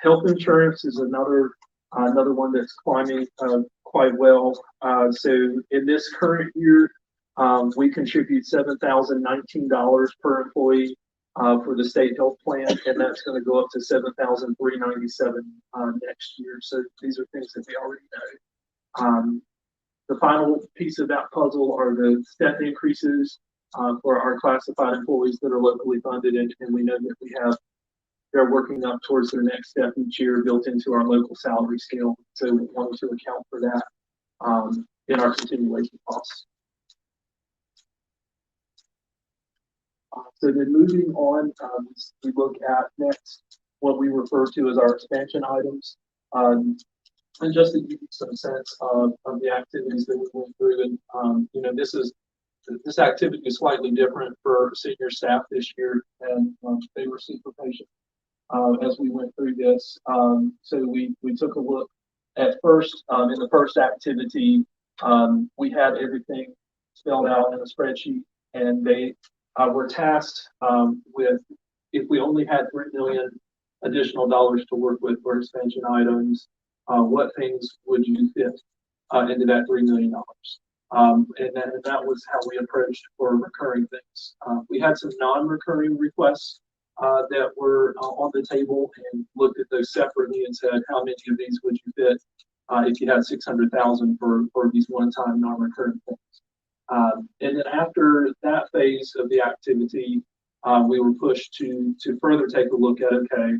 Health insurance is another one that's climbing quite well. So in this current year, we contribute $7,019 per employee for the state health plan, and that's going to go up to $7,397 next year. So these are things that we already know. The final piece of that puzzle are the step increases for our classified employees that are locally funded, and we know that they're working up towards their next step each year built into our local salary scale. So we wanted to account for that in our continuation costs. So then moving on, we look at next what we refer to as our expansion items. And just to give you some sense of the activities that we went through, and this activity is slightly different for senior staff this year, and they were super patient as we went through this. So we took a look at first in the first activity, we had everything spelled out in a spreadsheet, and they were tasked with, if we only had $3 million additional dollars to work with for expansion items, what things would you fit into that $3 million? And that was how we approached for recurring things. We had some non-recurring requests that were on the table and looked at those separately and said, how many of these would you fit if you had 600,000 for these one-time non-recurring things? And then after that phase of the activity, we were pushed to further take a look at, okay,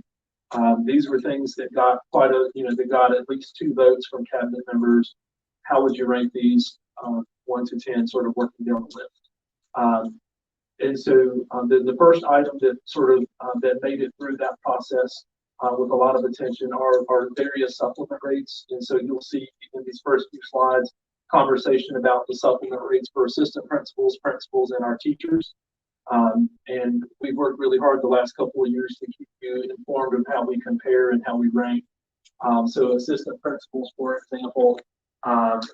these were things that got they got at least 2 votes from cabinet members. How would you rank these 1 to 10, sort of working down the list? And so the first item that sort of that made it through that process with a lot of attention are various supplement rates. And so you'll see in these first few slides conversation about the supplement rates for assistant principals, and our teachers. And we've worked really hard the last couple of years to keep you informed of how we compare and how we rank. So assistant principals, for example,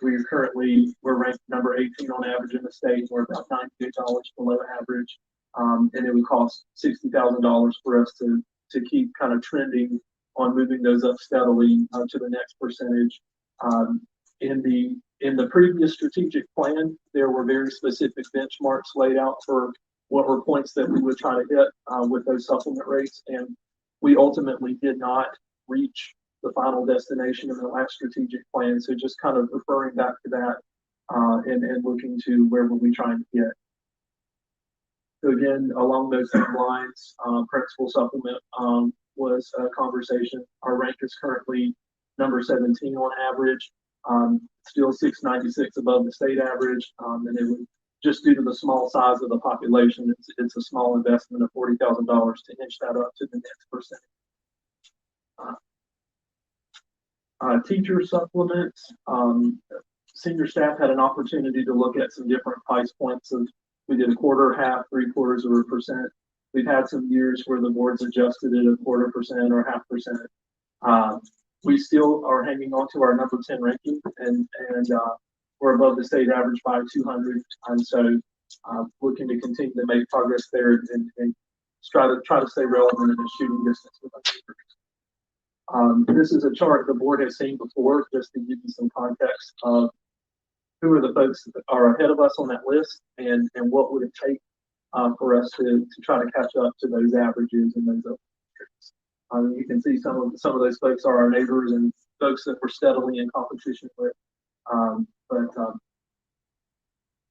we're ranked number 18 on average in the state. We're about $98 below average. And it would cost $60,000 for us to keep kind of trending on moving those up steadily to the next percentage. In the previous strategic plan, there were very specific benchmarks laid out for what were points that we would try to hit with those supplement rates. And we ultimately did not reach the final destination in the last strategic plan. So just kind of referring back to that and looking to where were we trying to get. So again, along those same lines, principal supplement was a conversation. Our rank is currently number 17 on average, still 696 above the state average. And it would, just due to the small size of the population, it's a small investment of $40,000 to inch that up to the next percentage. Teacher supplements, senior staff had an opportunity to look at some different price points of, we did a quarter, half, 0.75%. We've had some years where the board's adjusted it 0.25% or 0.5%. We still are hanging on to our number 10 ranking, and we're above the state average by 200. And so looking to continue to make progress there and try to stay relevant in the shooting distance with our neighbors. This is a chart the board has seen before, just to give you some context of who are the folks that are ahead of us on that list, and what would it take for us to try to catch up to those averages and those other metrics. You can see some of those folks are our neighbors and folks that we're steadily in competition with. But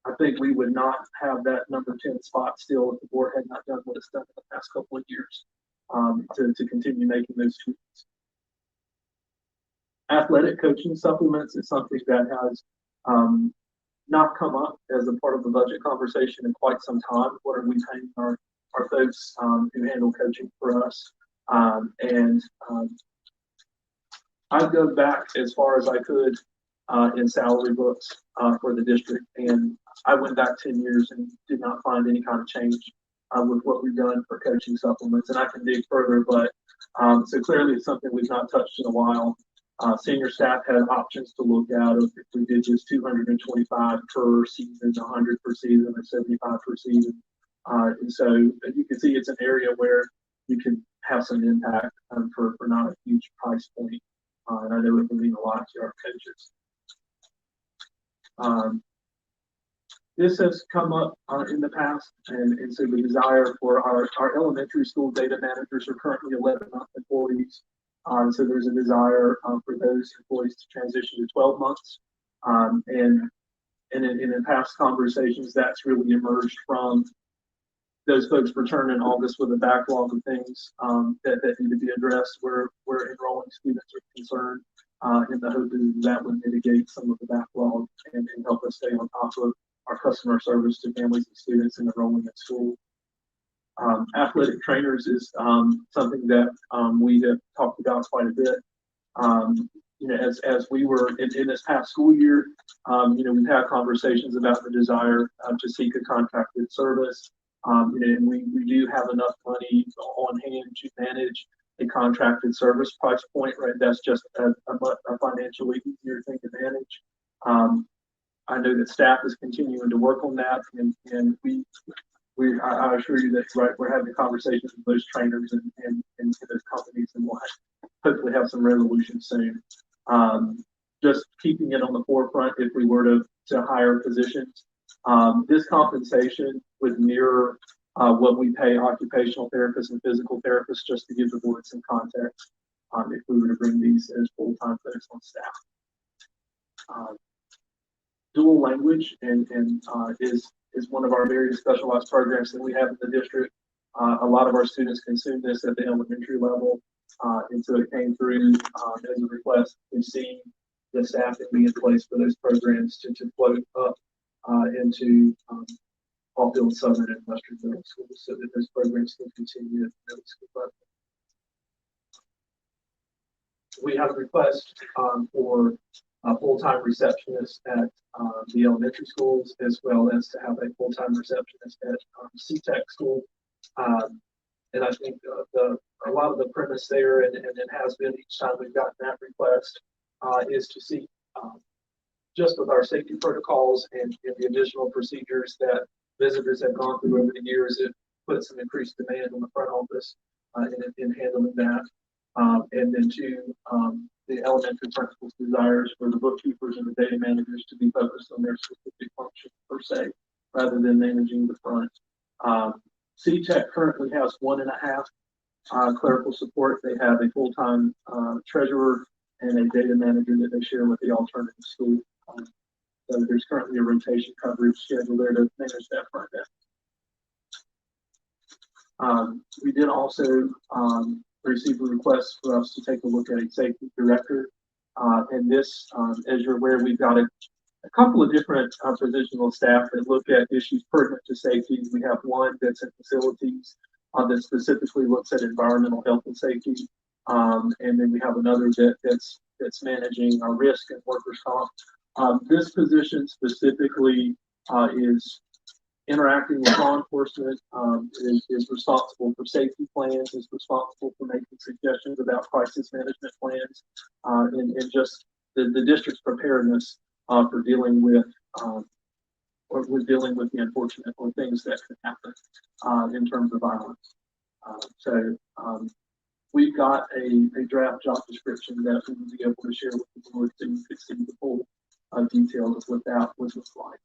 I think we would not have that number 10 spot still if the board had not done what it's done in the past couple of years to continue making those tweaks. Athletic coaching supplements is something that has not come up as a part of the budget conversation in quite some time. What are we paying our folks who handle coaching for us? I'd go back as far as I could in salary books for the district, and I went back 10 years and did not find any kind of change with what we've done for coaching supplements. And I can dig further, but so clearly it's something we've not touched in a while. Senior staff had options to look at if we did just 225 per season, 100 per season, or 75 per season. And so you can see it's an area where you can have some impact for not a huge price point. And I know it can mean a lot to our coaches. This has come up in the past, and so the desire for our elementary school data managers are currently 11-month employees. So there's a desire for those employees to transition to 12 months. And in past conversations, that's really emerged from those folks return in August with a backlog of things that need to be addressed where enrolling students are concerned. And the hope is that would mitigate some of the backlog and help us stay on top of our customer service to families and students in enrolling in school. Athletic trainers is something that we have talked about quite a bit. As we were in this past school year, we've had conversations about the desire to seek a contracted service. And we do have enough money on hand to manage a contracted service price point, right? That's just a financially easier thing to manage. I know that staff is continuing to work on that, and I assure you that, right, we're having conversations with those trainers and in those companies, and we'll hopefully have some resolution soon. Just keeping it on the forefront if we were to hire positions. This compensation would mirror what we pay occupational therapists and physical therapists, just to give the board some context, if we were to bring these as full-time folks on staff. Dual language is one of our very specialized programs that we have in the district. A lot of our students consume this at the elementary level, and so it came through as a request. We've seen the staffing be in place for those programs to float up into Hafdahl, Southern, and Western middle schools, so that those programs can continue at the middle school level. We have a request for a full-time receptionist at the elementary schools, as well as to have a full-time receptionist at CTEC school. And I think a lot of the premise there, and it has been each time we've gotten that request, is to see just with our safety protocols and the additional procedures that visitors have gone through over the years, it puts some increased demand on the front office in handling that. And then two, the elementary principal's desires for the bookkeepers and the data managers to be focused on their specific function per se, rather than managing the front. CTEC currently has 1.5 clerical support. They have a full-time treasurer and a data manager that they share with the alternative school. So there's currently a rotation coverage schedule there to manage that front end. We did also receive a request for us to take a look at a safety director. And this, as you're aware, we've got a couple of different positional staff that look at issues pertinent to safety. We have one that's in facilities that specifically looks at environmental health and safety. And then we have another that's managing our risk and workers' comp. This position specifically is interacting with law enforcement, is responsible for safety plans, is responsible for making suggestions about crisis management plans, and just the district's preparedness for dealing with the unfortunate or things that can happen in terms of violence. So we've got a draft job description that we will be able to share with the board, so you can see the full details of what that would look like.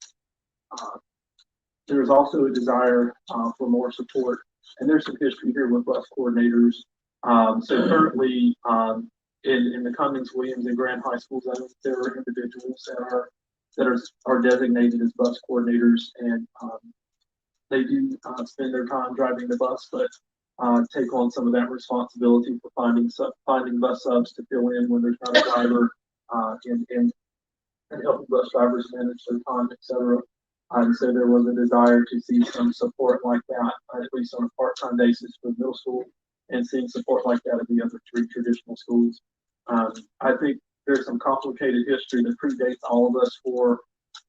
There's also a desire for more support, and there's some history here with bus coordinators. So currently, in the Cummings, Williams, and Graham High School zones, there are individuals that are designated as bus coordinators, and they do spend their time driving the bus, but take on some of that responsibility for finding bus subs to fill in when there's not a driver, and helping bus drivers manage their time, etc. And so there was a desire to see some support like that, at least on a part-time basis for middle school, and seeing support like that at the other 3 traditional schools. I think there's some complicated history that predates all of us for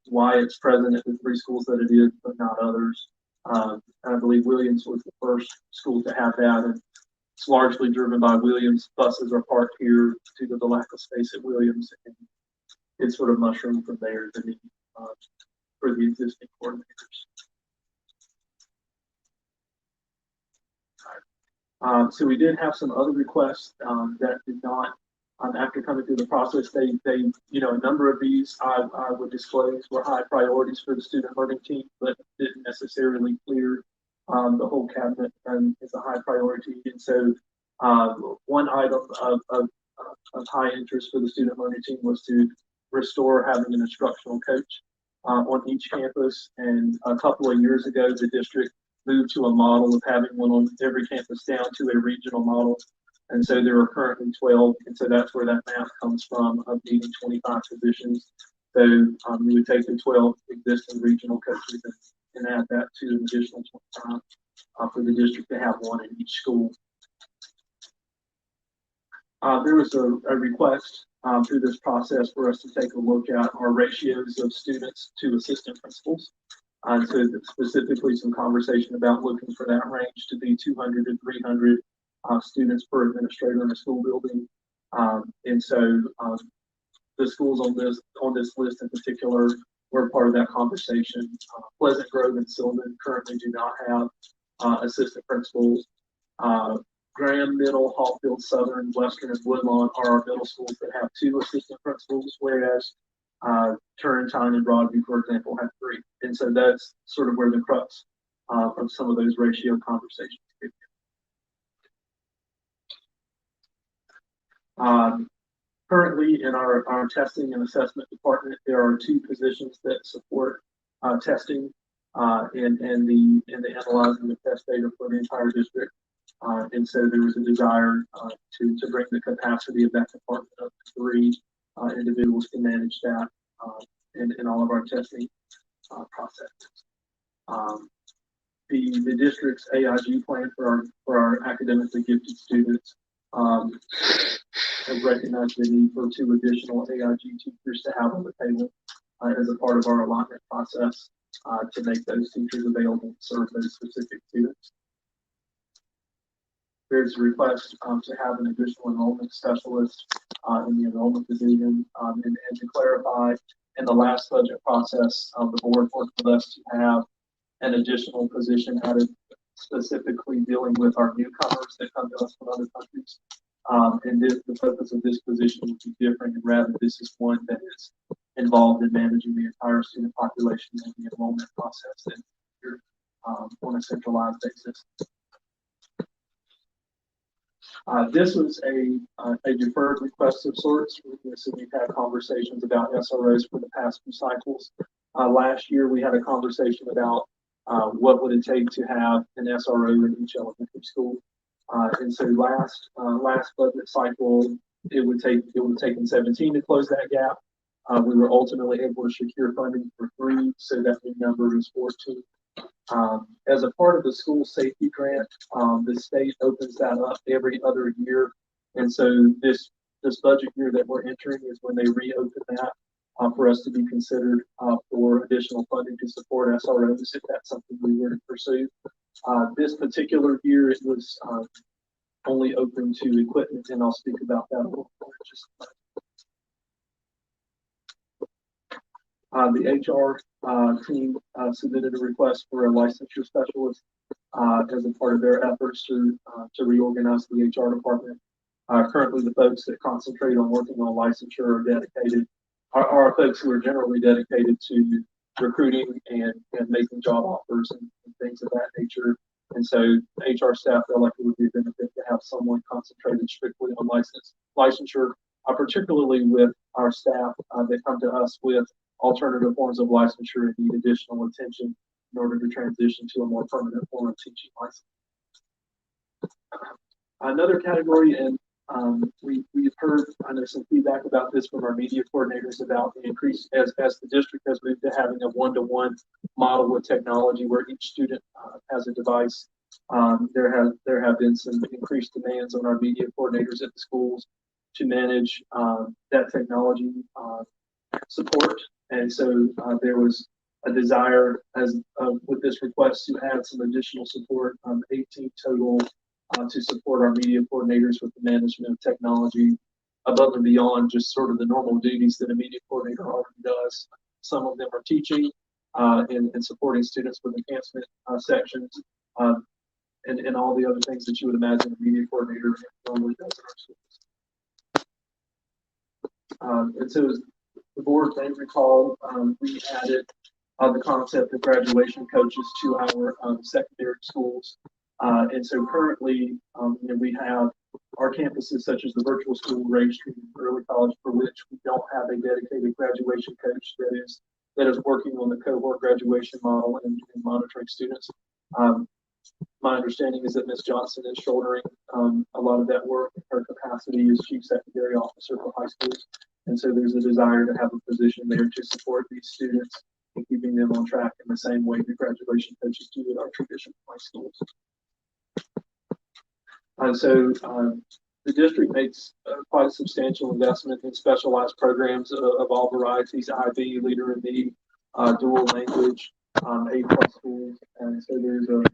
why it's present at the 3 schools that it is, but not others. I believe Williams was the first school to have that, and it's largely driven by Williams. Buses are parked here due to the lack of space at Williams, and it's sort of mushroomed from there, the need for the existing coordinators. So we did have some other requests that did not, after coming through the process, they a number of these I would disclose were high priorities for the student learning team, but didn't necessarily clear the whole cabinet and is a high priority. And so one item of high interest for the student learning team was to restore having an instructional coach on each campus. And a couple of years ago, the district moved to a model of having one on every campus down to a regional model. And so there are currently 12. And so that's where that math comes from, of needing 25 positions. So we would take the 12 existing regional coaches and add that to an additional 25 for the district to have one in each school. There was a request through this process for us to take a look at our ratios of students to assistant principals. And so specifically some conversation about looking for that range to be 200 to 300 students per administrator in a school building. And so the schools on this list in particular were part of that conversation. Pleasant Grove and Sylvan currently do not have assistant principals. Graham Middle, Hallfield Southern, Western, and Woodlawn are our middle schools that have 2 assistant principals, whereas Turrentine and Broadview, for example, have 3. And so that's sort of where the crux of some of those ratio conversations begin. Currently, in our testing and assessment department, there are 2 positions that support testing and the analyzing the test data for the entire district. And so there was a desire to bring the capacity of that department up to 3 individuals to manage that in all of our testing processes. The district's AIG plan for our academically gifted students has recognized the need for 2 additional AIG teachers to have on the table as a part of our allotment process to make those teachers available to serve those specific students. There's a request to have an additional enrollment specialist in the enrollment division, and to clarify, in the last budget process, the board worked with us to have an additional position added specifically dealing with our newcomers that come to us from other countries. And the focus of this position would be different, and rather this is one that is involved in managing the entire student population and the enrollment process and on a centralized basis. This was a deferred request of sorts. So we've had conversations about SROs for the past 2 cycles. Last year, we had a conversation about what would it take to have an SRO in each elementary school. And so last budget cycle, it would have taken 17 to close that gap. We were ultimately able to secure funding for 3, so that the number is 14. As a part of the school safety grant, the state opens that up every other year. And so this budget year that we're entering is when they reopen that for us to be considered for additional funding to support SROs if that's something we were to pursue. This particular year, it was only open to equipment, and I'll speak about that a little more. The HR team submitted a request for a licensure specialist as a part of their efforts to reorganize the HR department. Currently, the folks that concentrate on working on licensure are folks who are generally dedicated to recruiting and making job offers and things of that nature. And so HR staff felt like it would be a benefit to have someone concentrated strictly on licensure, particularly with our staff that come to us with alternative forms of licensure and need additional attention in order to transition to a more permanent form of teaching license. Another category, and we've heard, I know, some feedback about this from our media coordinators about the increase as the district has moved to having a one-to-one model with technology where each student has a device. There have been some increased demands on our media coordinators at the schools to manage that technology support. And so there was a desire with this request to add some additional support, 18 total, to support our media coordinators with the management of technology above and beyond just sort of the normal duties that a media coordinator already does. Some of them are teaching and supporting students with enhancement sections and all the other things that you would imagine a media coordinator normally does in our schools. And so as the board may recall, we added the concept of graduation coaches to our secondary schools. And so currently, we have our campuses such as the virtual school, Ray Street, and Early College, for which we don't have a dedicated graduation coach that is working on the cohort graduation model and monitoring students. My understanding is that Ms. Johnson is shouldering a lot of that work in her capacity as chief secondary officer for high schools. And so there's a desire to have a position there to support these students and keeping them on track in the same way the graduation coaches do at our traditional high schools. So the district makes quite a substantial investment in specialized programs of all varieties, IB, Leader in Me, dual language, A+ schools. And so there's a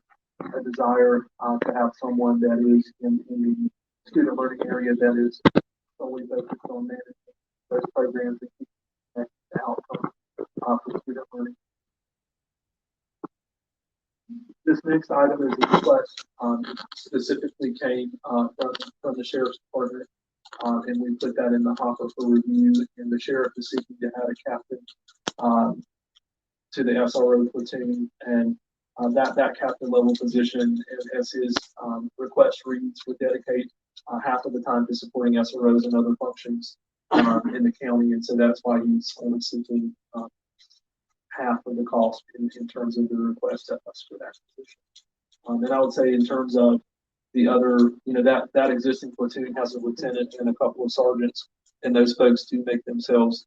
desire to have someone that is in the student learning area that is solely focused on managing those programs and keeping the outcome for student learning. This next item is a request, specifically came, from the sheriff's department. And we put that in the hopper for review, and the sheriff is seeking to add a captain, to the SRO platoon, and, that captain level position, as his, request reads, would dedicate, half of the time to supporting SROs and other functions, in the county, and so that's why he's only seeking, half of the cost in terms of the request of us for that position. And I would say in terms of the other, that existing platoon has a lieutenant and a couple of sergeants, and those folks do make themselves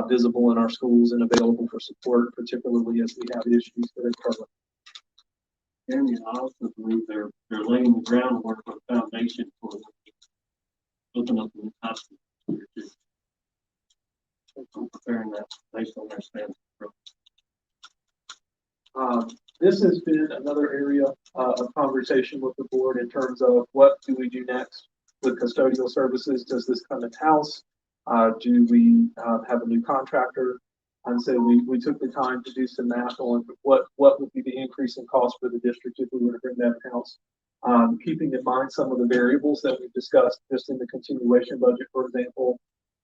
visible in our schools and available for support, particularly as we have issues that occur. And I also believe they're laying the groundwork or foundation for open up the hospital. I'm preparing that based on their stand. This has been another area of conversation with the board in terms of what do we do next with custodial services? Does this come in-house? Do we have a new contractor? And so we took the time to do some math on what would be the increase in cost for the district if we were to bring that in-house. Keeping in mind some of the variables that we've discussed just in the continuation budget, for example,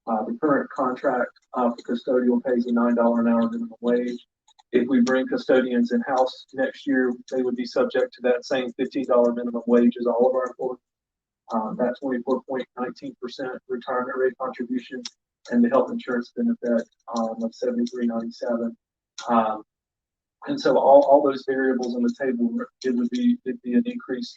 the current contract for custodial pays a $9 an hour minimum wage. If we bring custodians in-house next year, they would be subject to that same $15 minimum wage as all of our employees. That 24.19% retirement rate contribution and the health insurance benefit of $73.97. And so all those variables on the table, it'd be an increase